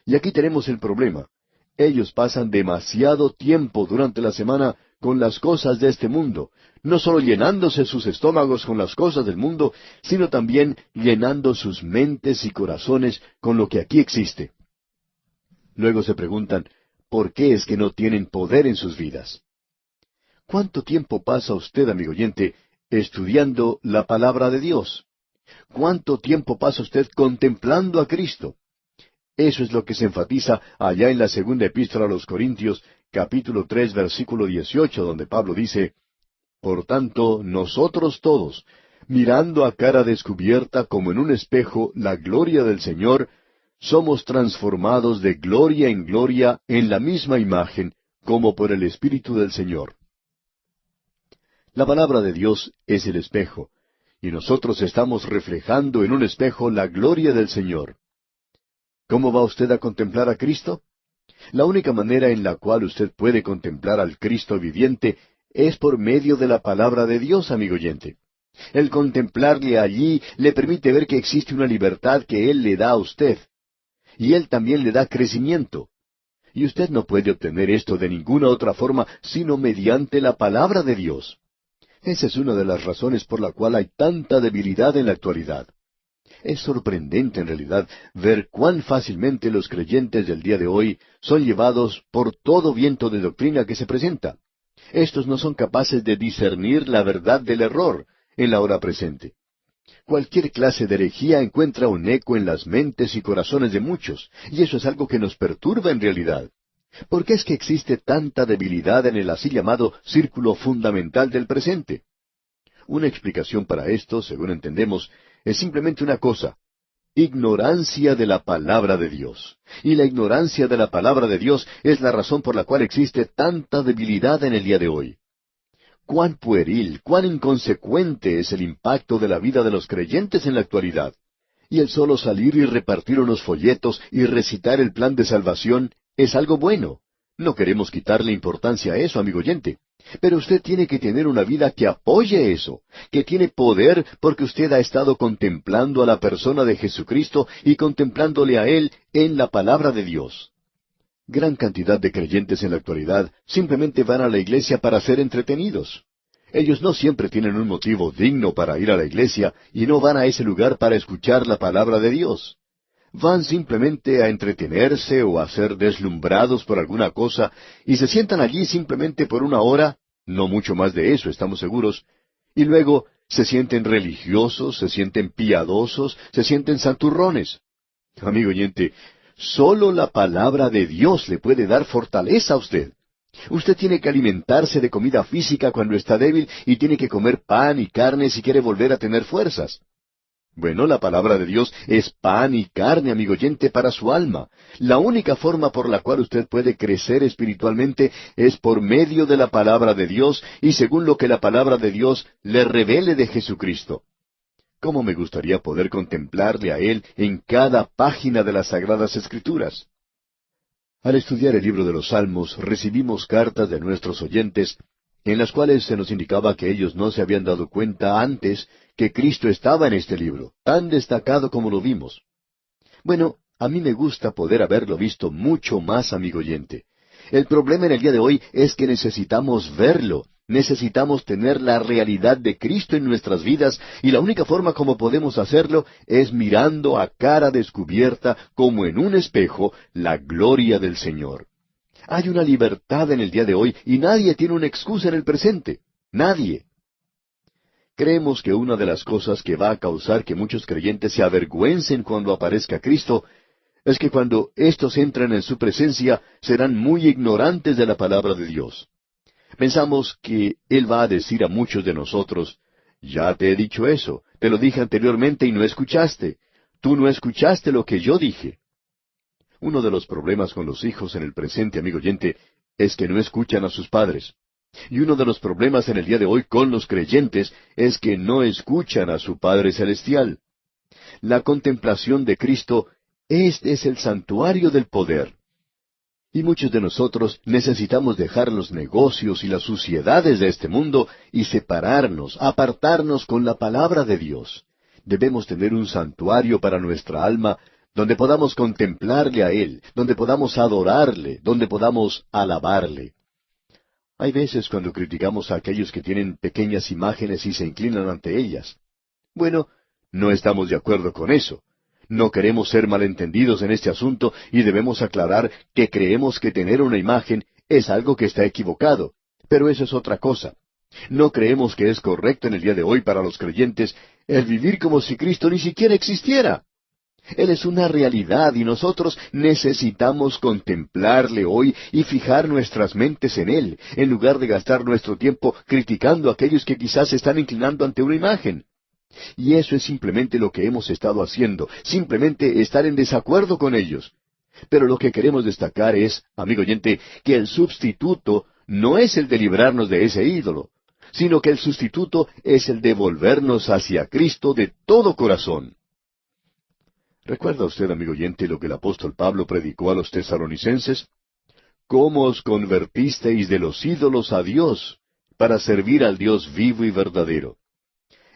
Y aquí tenemos el problema. Ellos pasan demasiado tiempo durante la semana con las cosas de este mundo, no solo llenándose sus estómagos con las cosas del mundo, sino también llenando sus mentes y corazones con lo que aquí existe. Luego se preguntan, ¿por qué es que no tienen poder en sus vidas? ¿Cuánto tiempo pasa usted, amigo oyente, estudiando la palabra de Dios? ¿Cuánto tiempo pasa usted contemplando a Cristo? Eso es lo que se enfatiza allá en la segunda epístola a los Corintios, capítulo 3, versículo 18, donde Pablo dice, Por tanto, nosotros todos, mirando a cara descubierta como en un espejo la gloria del Señor, somos transformados de gloria en gloria en la misma imagen, como por el Espíritu del Señor. La palabra de Dios es el espejo, y nosotros estamos reflejando en un espejo la gloria del Señor. ¿Cómo va usted a contemplar a Cristo? La única manera en la cual usted puede contemplar al Cristo viviente es por medio de la palabra de Dios, amigo oyente. El contemplarle allí le permite ver que existe una libertad que Él le da a usted, y Él también le da crecimiento. Y usted no puede obtener esto de ninguna otra forma sino mediante la palabra de Dios. Esa es una de las razones por la cual hay tanta debilidad en la actualidad. Es sorprendente en realidad ver cuán fácilmente los creyentes del día de hoy son llevados por todo viento de doctrina que se presenta. Estos no son capaces de discernir la verdad del error en la hora presente. Cualquier clase de herejía encuentra un eco en las mentes y corazones de muchos, y eso es algo que nos perturba en realidad. ¿Por qué es que existe tanta debilidad en el así llamado círculo fundamental del presente? Una explicación para esto, según entendemos, es simplemente una cosa: ignorancia de la palabra de Dios. Y la ignorancia de la palabra de Dios es la razón por la cual existe tanta debilidad en el día de hoy. Cuán pueril, cuán inconsecuente es el impacto de la vida de los creyentes en la actualidad. Y el solo salir y repartir unos folletos y recitar el plan de salvación es algo bueno. No queremos quitarle importancia a eso, amigo oyente. Pero usted tiene que tener una vida que apoye eso, que tiene poder porque usted ha estado contemplando a la persona de Jesucristo y contemplándole a Él en la palabra de Dios. Gran cantidad de creyentes en la actualidad simplemente van a la iglesia para ser entretenidos. Ellos no siempre tienen un motivo digno para ir a la iglesia y no van a ese lugar para escuchar la palabra de Dios. Van simplemente a entretenerse o a ser deslumbrados por alguna cosa y se sientan allí simplemente por una hora, no mucho más de eso, estamos seguros, y luego se sienten religiosos, se sienten piadosos, se sienten santurrones. Amigo oyente, solo la palabra de Dios le puede dar fortaleza a usted. Usted tiene que alimentarse de comida física cuando está débil y tiene que comer pan y carne si quiere volver a tener fuerzas. Bueno, la palabra de Dios es pan y carne, amigo oyente, para su alma. La única forma por la cual usted puede crecer espiritualmente es por medio de la palabra de Dios y según lo que la palabra de Dios le revele de Jesucristo. ¿Cómo me gustaría poder contemplarle a Él en cada página de las Sagradas Escrituras? Al estudiar el libro de los Salmos, recibimos cartas de nuestros oyentes en las cuales se nos indicaba que ellos no se habían dado cuenta antes que Cristo estaba en este libro, tan destacado como lo vimos. Bueno, a mí me gusta poder haberlo visto mucho más, amigo oyente. El problema en el día de hoy es que necesitamos verlo, necesitamos tener la realidad de Cristo en nuestras vidas, y la única forma como podemos hacerlo es mirando a cara descubierta, como en un espejo, la gloria del Señor. Hay una libertad en el día de hoy y nadie tiene una excusa en el presente. Nadie. Creemos que una de las cosas que va a causar que muchos creyentes se avergüencen cuando aparezca Cristo es que cuando éstos entran en su presencia serán muy ignorantes de la palabra de Dios. Pensamos que Él va a decir a muchos de nosotros, ya te he dicho eso, te lo dije anteriormente y no escuchaste. Tú no escuchaste lo que yo dije. Uno de los problemas con los hijos en el presente, amigo oyente, es que no escuchan a sus padres. Y uno de los problemas en el día de hoy con los creyentes es que no escuchan a su Padre Celestial. La contemplación de Cristo, este es el santuario del poder. Y muchos de nosotros necesitamos dejar los negocios y las suciedades de este mundo y separarnos, apartarnos con la palabra de Dios. Debemos tener un santuario para nuestra alma, donde podamos contemplarle a Él, donde podamos adorarle, donde podamos alabarle. Hay veces cuando criticamos a aquellos que tienen pequeñas imágenes y se inclinan ante ellas. Bueno, no estamos de acuerdo con eso. No queremos ser malentendidos en este asunto y debemos aclarar que creemos que tener una imagen es algo que está equivocado. Pero eso es otra cosa. No creemos que es correcto en el día de hoy para los creyentes el vivir como si Cristo ni siquiera existiera. Él es una realidad y nosotros necesitamos contemplarle hoy y fijar nuestras mentes en Él, en lugar de gastar nuestro tiempo criticando a aquellos que quizás se están inclinando ante una imagen. Y eso es simplemente lo que hemos estado haciendo, simplemente estar en desacuerdo con ellos. Pero lo que queremos destacar es, amigo oyente, que el sustituto no es el de librarnos de ese ídolo, sino que el sustituto es el de volvernos hacia Cristo de todo corazón. ¿Recuerda usted, amigo oyente, lo que el apóstol Pablo predicó a los tesalonicenses? ¿Cómo os convertisteis de los ídolos a Dios, para servir al Dios vivo y verdadero?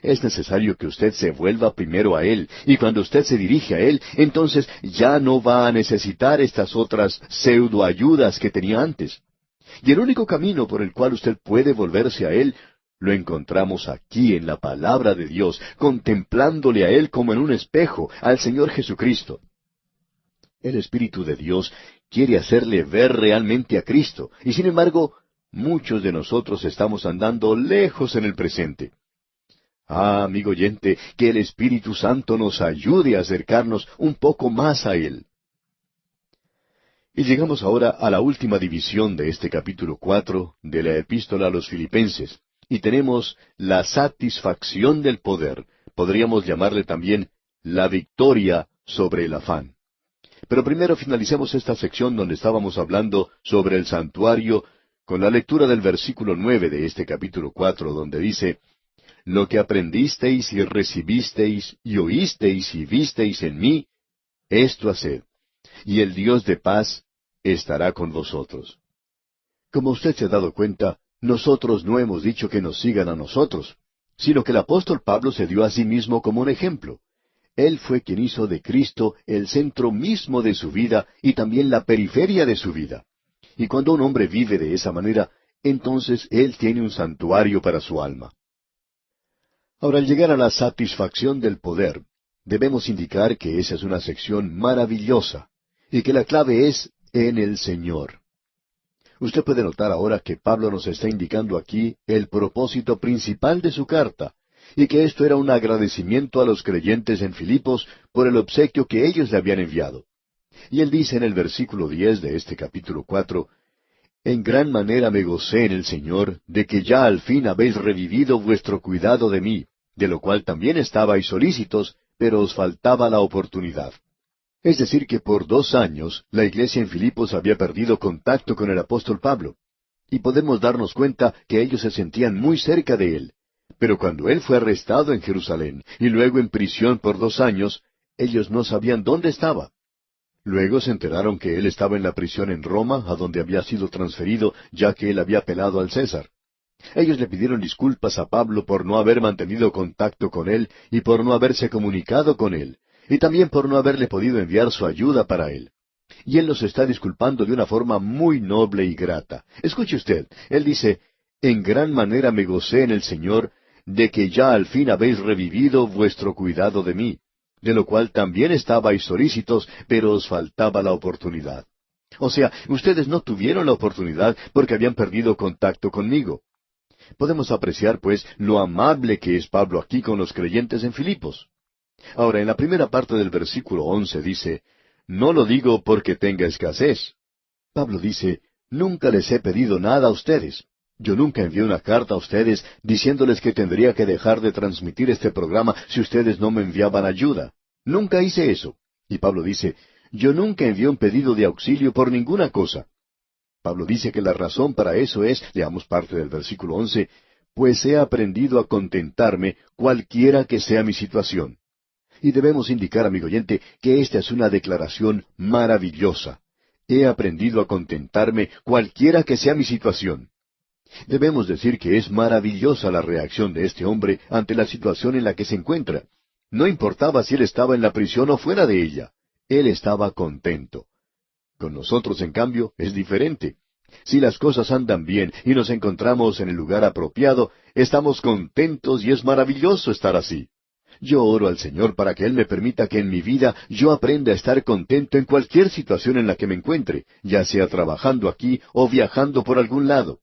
Es necesario que usted se vuelva primero a Él, y cuando usted se dirige a Él, entonces ya no va a necesitar estas otras pseudoayudas que tenía antes. Y el único camino por el cual usted puede volverse a Él lo encontramos aquí en la palabra de Dios, contemplándole a Él como en un espejo, al Señor Jesucristo. El Espíritu de Dios quiere hacerle ver realmente a Cristo, y sin embargo, muchos de nosotros estamos andando lejos en el presente. Ah, amigo oyente, que el Espíritu Santo nos ayude a acercarnos un poco más a Él. Y llegamos ahora a la última división de este capítulo 4 de la Epístola a los Filipenses. Y tenemos la satisfacción del poder. Podríamos llamarle también la victoria sobre el afán. Pero primero finalicemos esta sección donde estábamos hablando sobre el santuario con la lectura del versículo 9 de este capítulo 4, donde dice, «Lo que aprendisteis y recibisteis y oísteis y visteis en mí, esto haced, y el Dios de paz estará con vosotros». Como usted se ha dado cuenta, nosotros no hemos dicho que nos sigan a nosotros, sino que el apóstol Pablo se dio a sí mismo como un ejemplo. Él fue quien hizo de Cristo el centro mismo de su vida y también la periferia de su vida. Y cuando un hombre vive de esa manera, entonces él tiene un santuario para su alma. Ahora, al llegar a la satisfacción del poder, debemos indicar que esa es una sección maravillosa y que la clave es en el Señor. Usted puede notar ahora que Pablo nos está indicando aquí el propósito principal de su carta, y que esto era un agradecimiento a los creyentes en Filipos por el obsequio que ellos le habían enviado. Y él dice en el versículo 10 de este capítulo 4: En gran manera me gocé en el Señor de que ya al fin habéis revivido vuestro cuidado de mí, de lo cual también estabais solícitos, pero os faltaba la oportunidad. Es decir, que por 2 años la iglesia en Filipos había perdido contacto con el apóstol Pablo. Y podemos darnos cuenta que ellos se sentían muy cerca de él. Pero cuando él fue arrestado en Jerusalén y luego en prisión por 2 años, ellos no sabían dónde estaba. Luego se enteraron que él estaba en la prisión en Roma, a donde había sido transferido, ya que él había apelado al César. Ellos le pidieron disculpas a Pablo por no haber mantenido contacto con él y por no haberse comunicado con él, y también por no haberle podido enviar su ayuda para él. Y él nos está disculpando de una forma muy noble y grata. Escuche usted, él dice: En gran manera me gocé en el Señor de que ya al fin habéis revivido vuestro cuidado de mí, de lo cual también estabais solícitos, pero os faltaba la oportunidad. O sea, ustedes no tuvieron la oportunidad porque habían perdido contacto conmigo. Podemos apreciar, pues, lo amable que es Pablo aquí con los creyentes en Filipos. Ahora, en la primera parte del versículo 11 dice: No lo digo porque tenga escasez. Pablo dice: Nunca les he pedido nada a ustedes. Yo nunca envié una carta a ustedes diciéndoles que tendría que dejar de transmitir este programa si ustedes no me enviaban ayuda. Nunca hice eso. Y Pablo dice: Yo nunca envié un pedido de auxilio por ninguna cosa. Pablo dice que la razón para eso es, leamos parte del versículo 11, pues he aprendido a contentarme cualquiera que sea mi situación. Y debemos indicar, amigo oyente, que esta es una declaración maravillosa. He aprendido a contentarme cualquiera que sea mi situación. Debemos decir que es maravillosa la reacción de este hombre ante la situación en la que se encuentra. No importaba si él estaba en la prisión o fuera de ella. Él estaba contento. Con nosotros, en cambio, es diferente. Si las cosas andan bien y nos encontramos en el lugar apropiado, estamos contentos y es maravilloso estar así. Yo oro al Señor para que Él me permita que en mi vida yo aprenda a estar contento en cualquier situación en la que me encuentre, ya sea trabajando aquí o viajando por algún lado.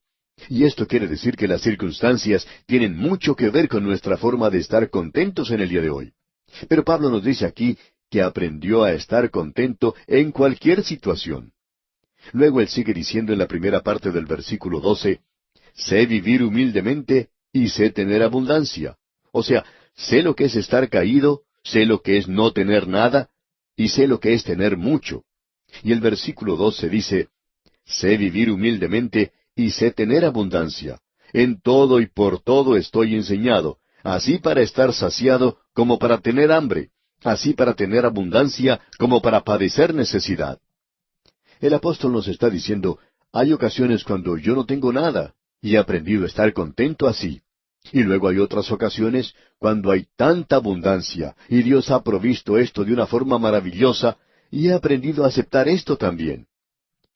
Y esto quiere decir que las circunstancias tienen mucho que ver con nuestra forma de estar contentos en el día de hoy. Pero Pablo nos dice aquí que aprendió a estar contento en cualquier situación. Luego él sigue diciendo en la primera parte del versículo 12, sé vivir humildemente y sé tener abundancia. O sea, sé lo que es estar caído, sé lo que es no tener nada, y sé lo que es tener mucho. Y el versículo 12 dice, sé vivir humildemente y sé tener abundancia. En todo y por todo estoy enseñado, así para estar saciado como para tener hambre, así para tener abundancia como para padecer necesidad. El apóstol nos está diciendo, hay ocasiones cuando yo no tengo nada, y he aprendido a estar contento así. Y luego hay otras ocasiones cuando hay tanta abundancia, y Dios ha provisto esto de una forma maravillosa, y he aprendido a aceptar esto también.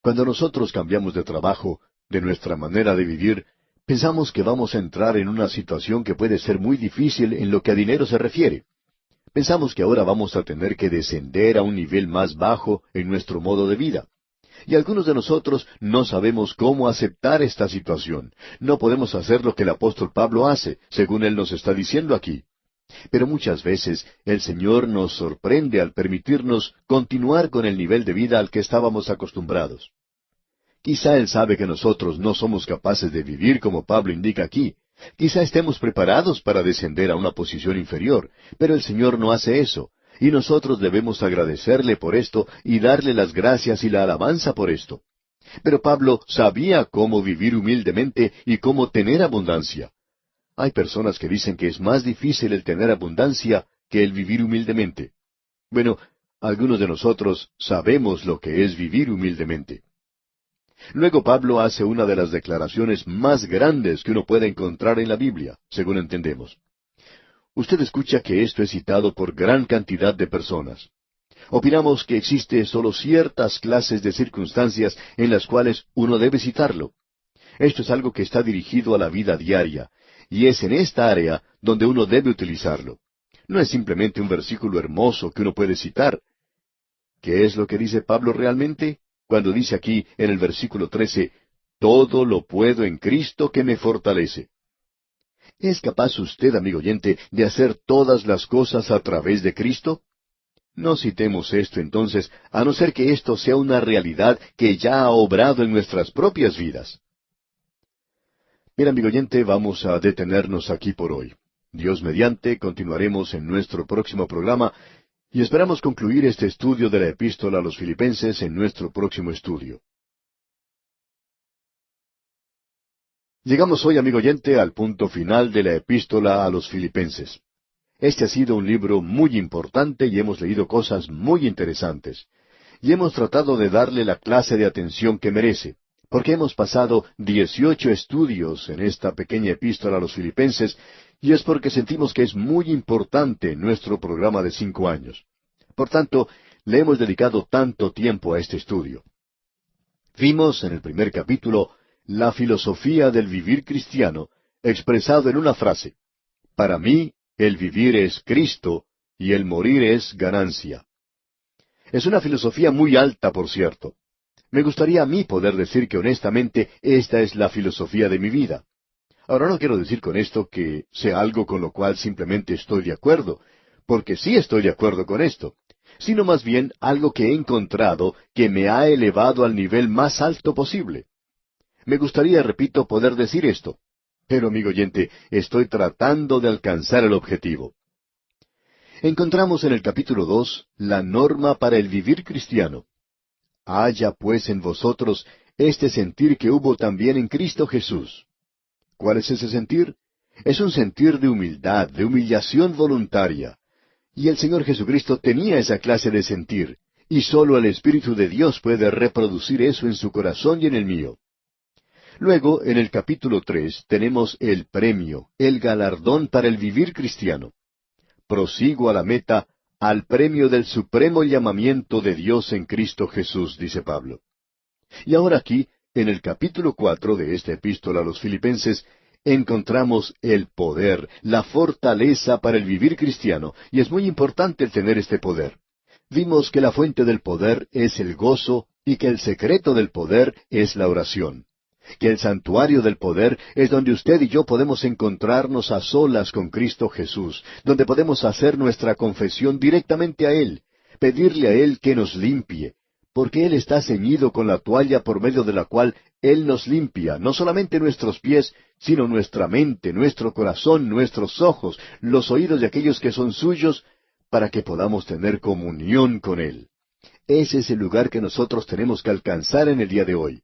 Cuando nosotros cambiamos de trabajo, de nuestra manera de vivir, pensamos que vamos a entrar en una situación que puede ser muy difícil en lo que a dinero se refiere. Pensamos que ahora vamos a tener que descender a un nivel más bajo en nuestro modo de vida. Y algunos de nosotros no sabemos cómo aceptar esta situación. No podemos hacer lo que el apóstol Pablo hace, según él nos está diciendo aquí. Pero muchas veces el Señor nos sorprende al permitirnos continuar con el nivel de vida al que estábamos acostumbrados. Quizá Él sabe que nosotros no somos capaces de vivir como Pablo indica aquí. Quizá estemos preparados para descender a una posición inferior, pero el Señor no hace eso. Y nosotros debemos agradecerle por esto y darle las gracias y la alabanza por esto. Pero Pablo sabía cómo vivir humildemente y cómo tener abundancia. Hay personas que dicen que es más difícil el tener abundancia que el vivir humildemente. Bueno, algunos de nosotros sabemos lo que es vivir humildemente. Luego Pablo hace una de las declaraciones más grandes que uno puede encontrar en la Biblia, según entendemos. Usted escucha que esto es citado por gran cantidad de personas. Opinamos que existe solo ciertas clases de circunstancias en las cuales uno debe citarlo. Esto es algo que está dirigido a la vida diaria, y es en esta área donde uno debe utilizarlo. No es simplemente un versículo hermoso que uno puede citar. ¿Qué es lo que dice Pablo realmente? Cuando dice aquí en el versículo 13, todo lo puedo en Cristo que me fortalece. ¿Es capaz usted, amigo oyente, de hacer todas las cosas a través de Cristo? No citemos esto entonces, a no ser que esto sea una realidad que ya ha obrado en nuestras propias vidas. Bien, amigo oyente, vamos a detenernos aquí por hoy. Dios mediante, continuaremos en nuestro próximo programa y esperamos concluir este estudio de la Epístola a los Filipenses en nuestro próximo estudio. Llegamos hoy, amigo oyente, al punto final de la Epístola a los Filipenses. Este ha sido un libro muy importante y hemos leído cosas muy interesantes. Y hemos tratado de darle la clase de atención que merece, porque hemos pasado 18 estudios en esta pequeña epístola a los Filipenses, y es porque sentimos que es muy importante en nuestro programa de 5 años. Por tanto, le hemos dedicado tanto tiempo a este estudio. Vimos en el primer capítulo la filosofía del vivir cristiano, expresado en una frase: para mí, el vivir es Cristo y el morir es ganancia. Es una filosofía muy alta, por cierto. Me gustaría a mí poder decir que honestamente esta es la filosofía de mi vida. Ahora no quiero decir con esto que sea algo con lo cual simplemente estoy de acuerdo, porque sí estoy de acuerdo con esto, sino más bien algo que he encontrado que me ha elevado al nivel más alto posible. Me gustaría, repito, poder decir esto. Pero, amigo oyente, estoy tratando de alcanzar el objetivo. Encontramos en el capítulo 2 la norma para el vivir cristiano. Haya pues en vosotros este sentir que hubo también en Cristo Jesús. ¿Cuál es ese sentir? Es un sentir de humildad, de humillación voluntaria. Y el Señor Jesucristo tenía esa clase de sentir, y sólo el Espíritu de Dios puede reproducir eso en su corazón y en el mío. Luego, en el capítulo 3, tenemos el premio, el galardón para el vivir cristiano. Prosigo a la meta, al premio del supremo llamamiento de Dios en Cristo Jesús, dice Pablo. Y ahora aquí, en el capítulo 4 de esta epístola a los Filipenses, encontramos el poder, la fortaleza para el vivir cristiano, y es muy importante el tener este poder. Vimos que la fuente del poder es el gozo y que el secreto del poder es la oración. Que el santuario del poder es donde usted y yo podemos encontrarnos a solas con Cristo Jesús, donde podemos hacer nuestra confesión directamente a Él, pedirle a Él que nos limpie, porque Él está ceñido con la toalla por medio de la cual Él nos limpia, no solamente nuestros pies, sino nuestra mente, nuestro corazón, nuestros ojos, los oídos de aquellos que son suyos, para que podamos tener comunión con Él. Ese es el lugar que nosotros tenemos que alcanzar en el día de hoy.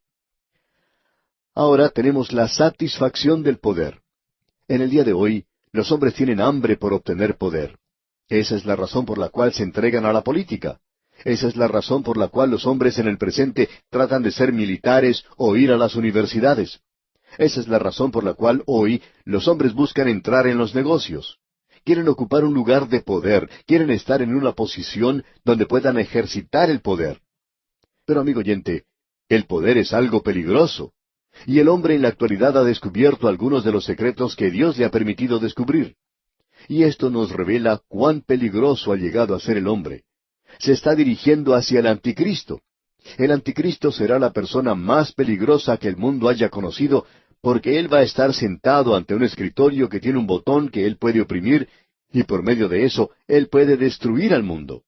Ahora tenemos la satisfacción del poder. En el día de hoy, los hombres tienen hambre por obtener poder. Esa es la razón por la cual se entregan a la política. Esa es la razón por la cual los hombres en el presente tratan de ser militares o ir a las universidades. Esa es la razón por la cual hoy los hombres buscan entrar en los negocios. Quieren ocupar un lugar de poder, quieren estar en una posición donde puedan ejercitar el poder. Pero, amigo oyente, el poder es algo peligroso. Y el hombre en la actualidad ha descubierto algunos de los secretos que Dios le ha permitido descubrir. Y esto nos revela cuán peligroso ha llegado a ser el hombre. Se está dirigiendo hacia el anticristo. El anticristo será la persona más peligrosa que el mundo haya conocido, porque él va a estar sentado ante un escritorio que tiene un botón que él puede oprimir, y por medio de eso él puede destruir al mundo.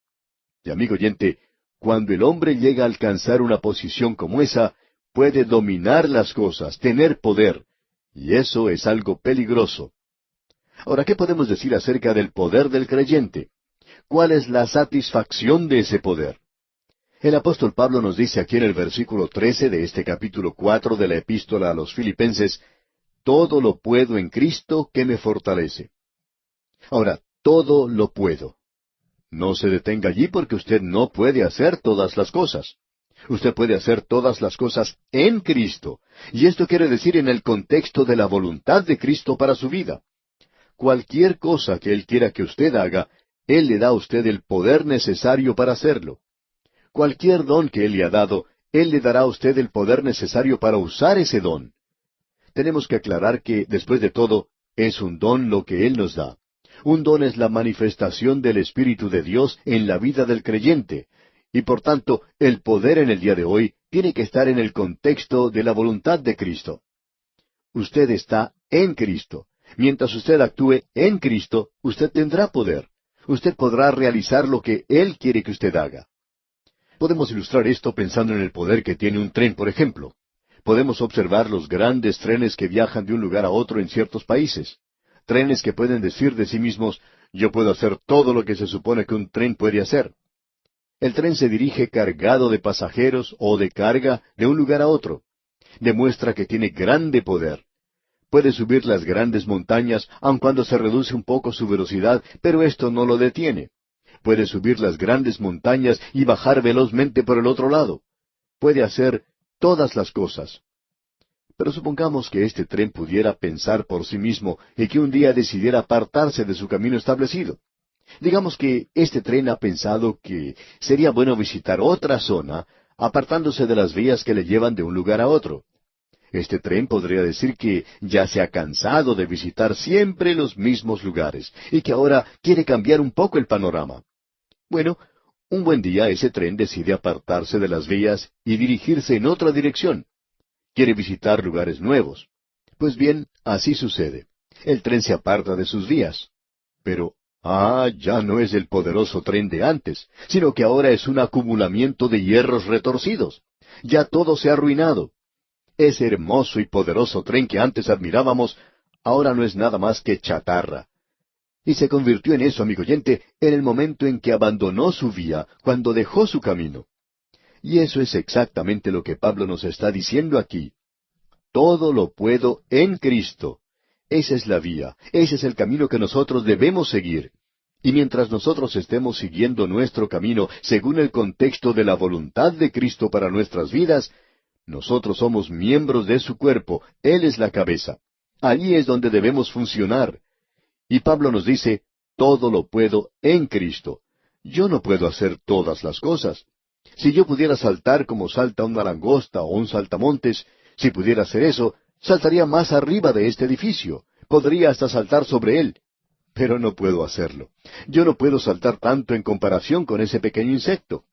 Y amigo oyente, cuando el hombre llega a alcanzar una posición como esa, puede dominar las cosas, tener poder, y eso es algo peligroso. Ahora, ¿qué podemos decir acerca del poder del creyente? ¿Cuál es la satisfacción de ese poder? El apóstol Pablo nos dice aquí en el versículo 13 de este capítulo 4 de la epístola a los Filipenses, todo lo puedo en Cristo que me fortalece. Ahora, todo lo puedo. No se detenga allí porque usted no puede hacer todas las cosas. Usted puede hacer todas las cosas en Cristo. Y esto quiere decir en el contexto de la voluntad de Cristo para su vida. Cualquier cosa que Él quiera que usted haga, Él le da a usted el poder necesario para hacerlo. Cualquier don que Él le ha dado, Él le dará a usted el poder necesario para usar ese don. Tenemos que aclarar que, después de todo, es un don lo que Él nos da. Un don es la manifestación del Espíritu de Dios en la vida del creyente, y por tanto, el poder en el día de hoy tiene que estar en el contexto de la voluntad de Cristo. Usted está en Cristo. Mientras usted actúe en Cristo, usted tendrá poder. Usted podrá realizar lo que Él quiere que usted haga. Podemos ilustrar esto pensando en el poder que tiene un tren, por ejemplo. Podemos observar los grandes trenes que viajan de un lugar a otro en ciertos países. Trenes que pueden decir de sí mismos, yo puedo hacer todo lo que se supone que un tren puede hacer. El tren se dirige cargado de pasajeros o de carga de un lugar a otro. Demuestra que tiene grande poder. Puede subir las grandes montañas, aun cuando se reduce un poco su velocidad, pero esto no lo detiene. Puede subir las grandes montañas y bajar velozmente por el otro lado. Puede hacer todas las cosas. Pero supongamos que este tren pudiera pensar por sí mismo y que un día decidiera apartarse de su camino establecido. Digamos que este tren ha pensado que sería bueno visitar otra zona, apartándose de las vías que le llevan de un lugar a otro. Este tren podría decir que ya se ha cansado de visitar siempre los mismos lugares y que ahora quiere cambiar un poco el panorama. Bueno, un buen día ese tren decide apartarse de las vías y dirigirse en otra dirección. Quiere visitar lugares nuevos. Pues bien, así sucede. El tren se aparta de sus vías. Pero, ya no es el poderoso tren de antes, sino que ahora es un acumulamiento de hierros retorcidos. Ya todo se ha arruinado. Ese hermoso y poderoso tren que antes admirábamos, ahora no es nada más que chatarra. Y se convirtió en eso, amigo oyente, en el momento en que abandonó su vía, cuando dejó su camino. Y eso es exactamente lo que Pablo nos está diciendo aquí. Todo lo puedo en Cristo. Esa es la vía, ese es el camino que nosotros debemos seguir. Y mientras nosotros estemos siguiendo nuestro camino según el contexto de la voluntad de Cristo para nuestras vidas, nosotros somos miembros de su cuerpo, Él es la cabeza. Allí es donde debemos funcionar. Y Pablo nos dice, todo lo puedo en Cristo. Yo no puedo hacer todas las cosas. Si yo pudiera saltar como salta una langosta o un saltamontes, si pudiera hacer eso, saltaría más arriba de este edificio. Podría hasta saltar sobre él. Pero no puedo hacerlo. Yo no puedo saltar tanto en comparación con ese pequeño insecto.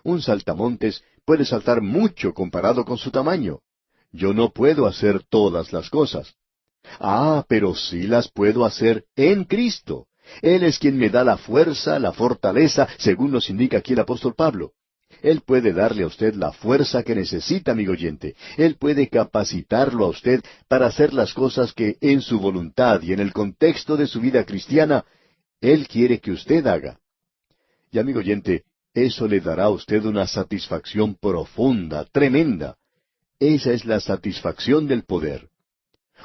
Un saltamontes puede saltar mucho comparado con su tamaño. Yo no puedo hacer todas las cosas. Pero sí las puedo hacer en Cristo. Él es quien me da la fuerza, la fortaleza, según nos indica aquí el apóstol Pablo. Él puede darle a usted la fuerza que necesita, amigo oyente. Él puede capacitarlo a usted para hacer las cosas que en su voluntad y en el contexto de su vida cristiana, Él quiere que usted haga. Y amigo oyente, eso le dará a usted una satisfacción profunda, tremenda. Esa es la satisfacción del poder.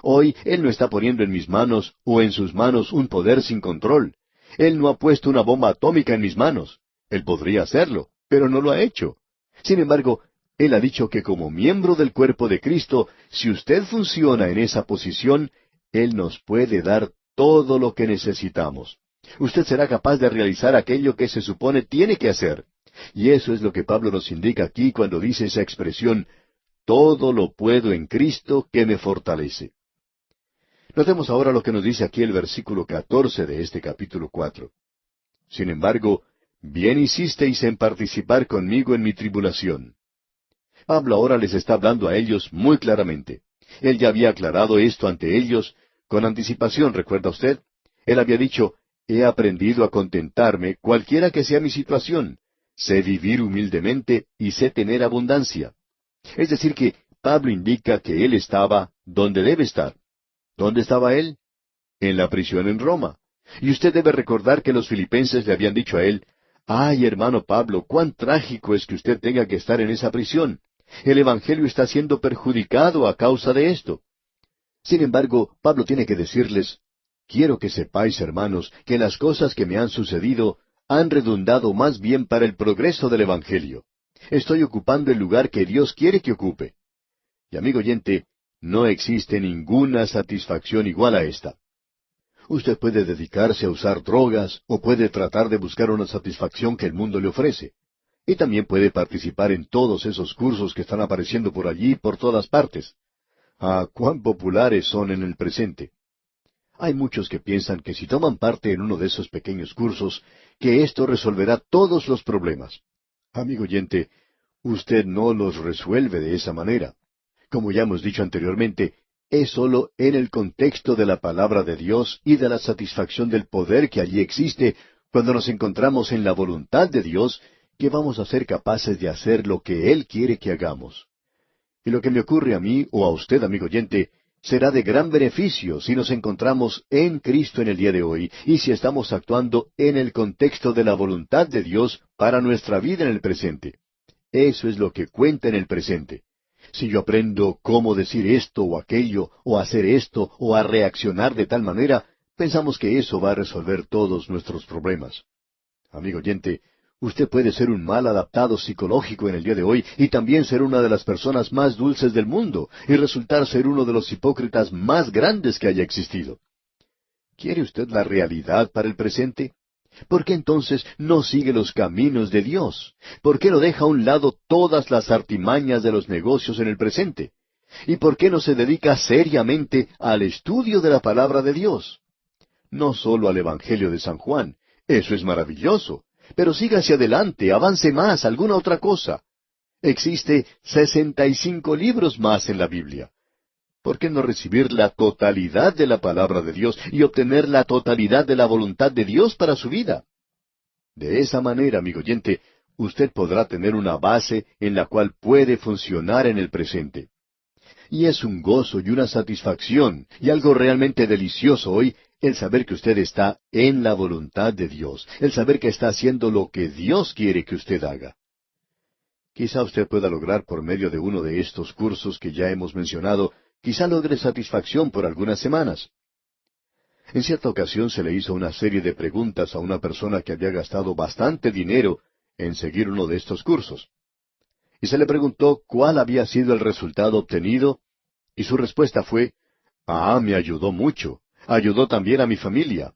Hoy Él no está poniendo en mis manos o en sus manos un poder sin control. Él no ha puesto una bomba atómica en mis manos. Él podría hacerlo, pero no lo ha hecho. Sin embargo, Él ha dicho que como miembro del cuerpo de Cristo, si usted funciona en esa posición, Él nos puede dar todo lo que necesitamos. Usted será capaz de realizar aquello que se supone tiene que hacer. Y eso es lo que Pablo nos indica aquí cuando dice esa expresión, todo lo puedo en Cristo que me fortalece. Notemos ahora lo que nos dice aquí el versículo 14 de este capítulo 4. Sin embargo, bien hicisteis en participar conmigo en mi tribulación. Pablo ahora les está hablando a ellos muy claramente. Él ya había aclarado esto ante ellos con anticipación, ¿recuerda usted? Él había dicho, he aprendido a contentarme cualquiera que sea mi situación. Sé vivir humildemente y sé tener abundancia. Es decir que Pablo indica que él estaba donde debe estar. ¿Dónde estaba él? En la prisión en Roma. Y usted debe recordar que los filipenses le habían dicho a él, hermano Pablo, cuán trágico es que usted tenga que estar en esa prisión. El Evangelio está siendo perjudicado a causa de esto. Sin embargo, Pablo tiene que decirles, quiero que sepáis, hermanos, que las cosas que me han sucedido han redundado más bien para el progreso del Evangelio. Estoy ocupando el lugar que Dios quiere que ocupe. Y amigo oyente, no existe ninguna satisfacción igual a esta. Usted puede dedicarse a usar drogas o puede tratar de buscar una satisfacción que el mundo le ofrece. Y también puede participar en todos esos cursos que están apareciendo por allí y por todas partes. Ah, cuán populares son en el presente. Hay muchos que piensan que si toman parte en uno de esos pequeños cursos, que esto resolverá todos los problemas. Amigo oyente, usted no los resuelve de esa manera. Como ya hemos dicho anteriormente, es sólo en el contexto de la palabra de Dios y de la satisfacción del poder que allí existe, cuando nos encontramos en la voluntad de Dios, que vamos a ser capaces de hacer lo que Él quiere que hagamos. Y lo que me ocurre a mí o a usted, amigo oyente, será de gran beneficio si nos encontramos en Cristo en el día de hoy y si estamos actuando en el contexto de la voluntad de Dios para nuestra vida en el presente. Eso es lo que cuenta en el presente. Si yo aprendo cómo decir esto o aquello, o hacer esto, o a reaccionar de tal manera, pensamos que eso va a resolver todos nuestros problemas. Amigo oyente, usted puede ser un mal adaptado psicológico en el día de hoy y también ser una de las personas más dulces del mundo y resultar ser uno de los hipócritas más grandes que haya existido. ¿Quiere usted la realidad para el presente? ¿Por qué entonces no sigue los caminos de Dios? ¿Por qué no deja a un lado todas las artimañas de los negocios en el presente? ¿Y por qué no se dedica seriamente al estudio de la palabra de Dios? No solo al Evangelio de San Juan, eso es maravilloso, pero siga hacia adelante, avance más, alguna otra cosa. Existe 65 libros más en la Biblia. ¿Por qué no recibir la totalidad de la palabra de Dios y obtener la totalidad de la voluntad de Dios para su vida? De esa manera, amigo oyente, usted podrá tener una base en la cual puede funcionar en el presente. Y es un gozo y una satisfacción y algo realmente delicioso hoy el saber que usted está en la voluntad de Dios, el saber que está haciendo lo que Dios quiere que usted haga. Quizá usted pueda lograr por medio de uno de estos cursos que ya hemos mencionado, quizá logre satisfacción por algunas semanas. En cierta ocasión se le hizo una serie de preguntas a una persona que había gastado bastante dinero en seguir uno de estos cursos. Y se le preguntó cuál había sido el resultado obtenido, y su respuesta fue, me ayudó mucho, ayudó también a mi familia.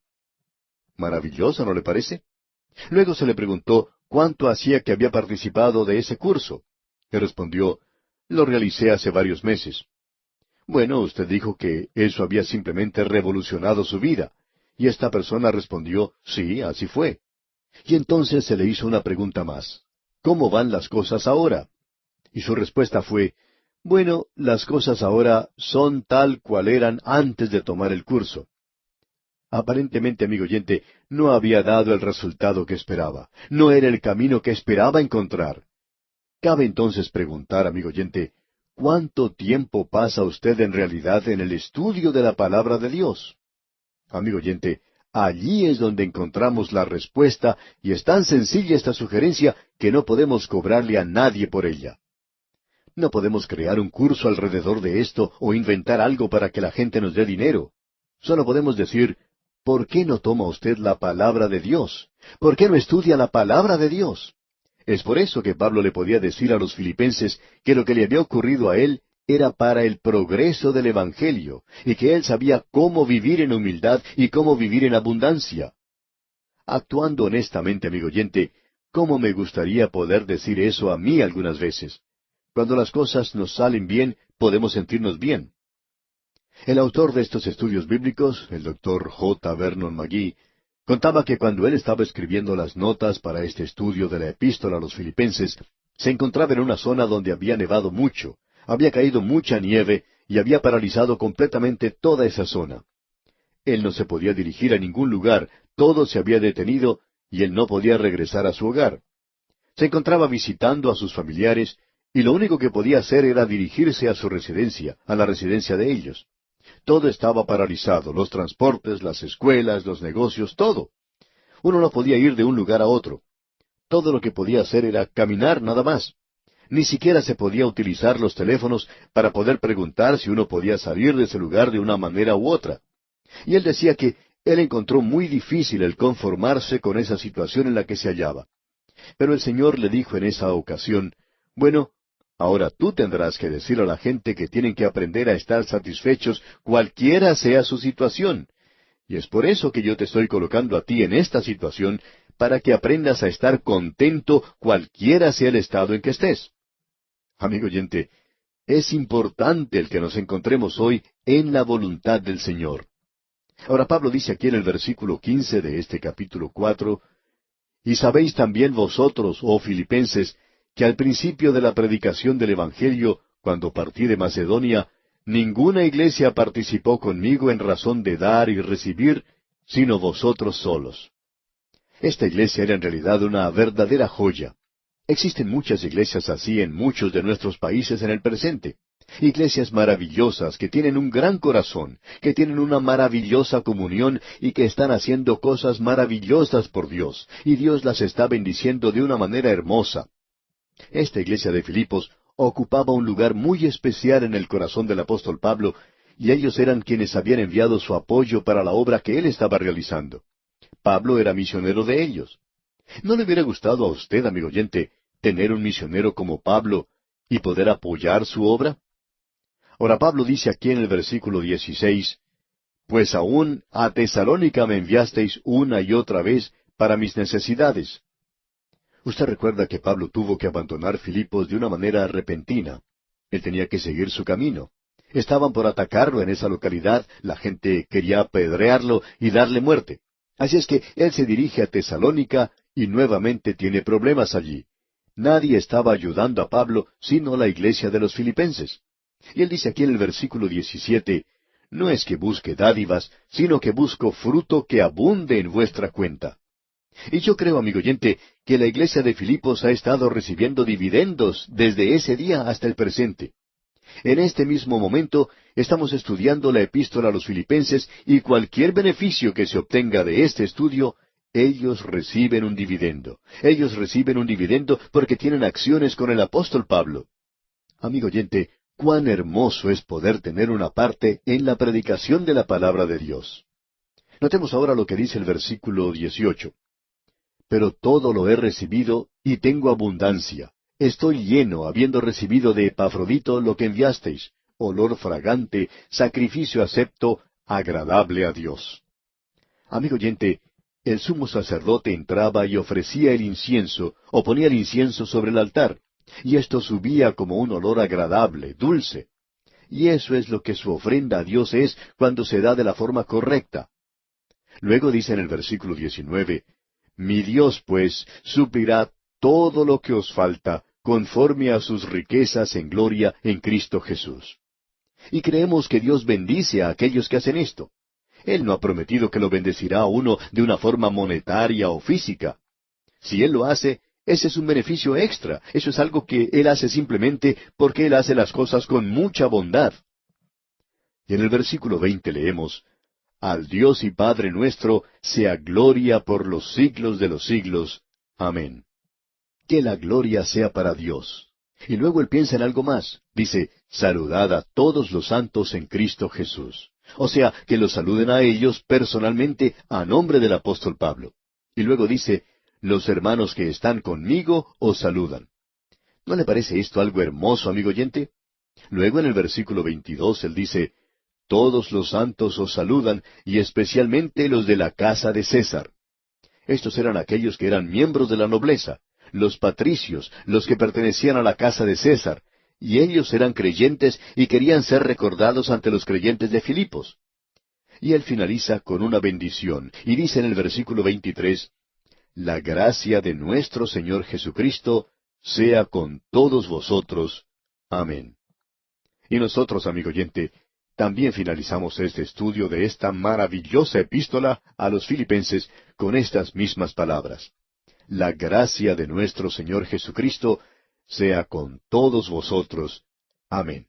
Maravilloso, ¿no le parece? Luego se le preguntó cuánto hacía que había participado de ese curso. Y respondió, lo realicé hace varios meses. Bueno, usted dijo que eso había simplemente revolucionado su vida. Y esta persona respondió, sí, así fue. Y entonces se le hizo una pregunta más. ¿Cómo van las cosas ahora? Y su respuesta fue, bueno, las cosas ahora son tal cual eran antes de tomar el curso. Aparentemente, amigo oyente, no había dado el resultado que esperaba. No era el camino que esperaba encontrar. Cabe entonces preguntar, amigo oyente, ¿cuánto tiempo pasa usted en realidad en el estudio de la palabra de Dios? Amigo oyente, allí es donde encontramos la respuesta y es tan sencilla esta sugerencia que no podemos cobrarle a nadie por ella. No podemos crear un curso alrededor de esto o inventar algo para que la gente nos dé dinero. Solo podemos decir, ¿por qué no toma usted la palabra de Dios? ¿Por qué no estudia la palabra de Dios? Es por eso que Pablo le podía decir a los filipenses que lo que le había ocurrido a él era para el progreso del Evangelio, y que él sabía cómo vivir en humildad y cómo vivir en abundancia. Actuando honestamente, amigo oyente, ¿cómo me gustaría poder decir eso a mí algunas veces? Cuando las cosas nos salen bien, podemos sentirnos bien. El autor de estos estudios bíblicos, el Dr. J. Vernon McGee, contaba que cuando él estaba escribiendo las notas para este estudio de la epístola a los filipenses, se encontraba en una zona donde había nevado mucho, había caído mucha nieve y había paralizado completamente toda esa zona. Él no se podía dirigir a ningún lugar, todo se había detenido y él no podía regresar a su hogar. Se encontraba visitando a sus familiares y lo único que podía hacer era dirigirse a su residencia, a la residencia de ellos. Todo estaba paralizado, los transportes, las escuelas, los negocios, todo. Uno no podía ir de un lugar a otro. Todo lo que podía hacer era caminar nada más. Ni siquiera se podía utilizar los teléfonos para poder preguntar si uno podía salir de ese lugar de una manera u otra. Y él decía que él encontró muy difícil el conformarse con esa situación en la que se hallaba. Pero el Señor le dijo en esa ocasión, Bueno, ahora tú tendrás que decir a la gente que tienen que aprender a estar satisfechos cualquiera sea su situación. Y es por eso que yo te estoy colocando a ti en esta situación, para que aprendas a estar contento cualquiera sea el estado en que estés. Amigo oyente, es importante el que nos encontremos hoy en la voluntad del Señor. Ahora Pablo dice aquí en el versículo 15 de este capítulo 4, y sabéis también vosotros, oh filipenses, que al principio de la predicación del Evangelio, cuando partí de Macedonia, ninguna iglesia participó conmigo en razón de dar y recibir, sino vosotros solos. Esta iglesia era en realidad una verdadera joya. Existen muchas iglesias así en muchos de nuestros países en el presente. Iglesias maravillosas que tienen un gran corazón, que tienen una maravillosa comunión y que están haciendo cosas maravillosas por Dios, y Dios las está bendiciendo de una manera hermosa. Esta iglesia de Filipos ocupaba un lugar muy especial en el corazón del apóstol Pablo, y ellos eran quienes habían enviado su apoyo para la obra que él estaba realizando. Pablo era misionero de ellos. ¿No le hubiera gustado a usted, amigo oyente, tener un misionero como Pablo y poder apoyar su obra? Ahora Pablo dice aquí en el versículo 16, pues aún a Tesalónica me enviasteis una y otra vez para mis necesidades. Usted recuerda que Pablo tuvo que abandonar Filipos de una manera repentina. Él tenía que seguir su camino. Estaban por atacarlo en esa localidad, la gente quería apedrearlo y darle muerte. Así es que él se dirige a Tesalónica y nuevamente tiene problemas allí. Nadie estaba ayudando a Pablo sino la iglesia de los filipenses. Y él dice aquí en el versículo 17, no es que busque dádivas, sino que busco fruto que abunde en vuestra cuenta. Y yo creo, amigo oyente, que la iglesia de Filipos ha estado recibiendo dividendos desde ese día hasta el presente. En este mismo momento estamos estudiando la epístola a los filipenses y cualquier beneficio que se obtenga de este estudio, ellos reciben un dividendo. Ellos reciben un dividendo porque tienen acciones con el apóstol Pablo. Amigo oyente, cuán hermoso es poder tener una parte en la predicación de la palabra de Dios. Notemos ahora lo que dice el versículo 18. Pero todo lo he recibido y tengo abundancia. Estoy lleno, habiendo recibido de Epafrodito lo que enviasteis, olor fragante, sacrificio acepto, agradable a Dios. Amigo oyente, el sumo sacerdote entraba y ofrecía el incienso, o ponía el incienso sobre el altar, y esto subía como un olor agradable, dulce. Y eso es lo que su ofrenda a Dios es cuando se da de la forma correcta. Luego dice en el versículo 19, mi Dios, pues, suplirá todo lo que os falta, conforme a sus riquezas en gloria en Cristo Jesús. Y creemos que Dios bendice a aquellos que hacen esto. Él no ha prometido que lo bendecirá a uno de una forma monetaria o física. Si Él lo hace, ese es un beneficio extra. Eso es algo que Él hace simplemente porque Él hace las cosas con mucha bondad. Y en el versículo 20 leemos, al Dios y Padre nuestro sea gloria por los siglos de los siglos. Amén. Que la gloria sea para Dios. Y luego él piensa en algo más. Dice, saludad a todos los santos en Cristo Jesús. O sea, que los saluden a ellos personalmente a nombre del apóstol Pablo. Y luego dice, los hermanos que están conmigo os saludan. ¿No le parece esto algo hermoso, amigo oyente? Luego en el versículo 22 él dice, todos los santos os saludan, y especialmente los de la casa de César. Estos eran aquellos que eran miembros de la nobleza, los patricios, los que pertenecían a la casa de César, y ellos eran creyentes y querían ser recordados ante los creyentes de Filipos. Y él finaliza con una bendición, y dice en el versículo 23, la gracia de nuestro Señor Jesucristo sea con todos vosotros. Amén. Y nosotros, amigo oyente, también finalizamos este estudio de esta maravillosa epístola a los filipenses con estas mismas palabras. La gracia de nuestro Señor Jesucristo sea con todos vosotros. Amén.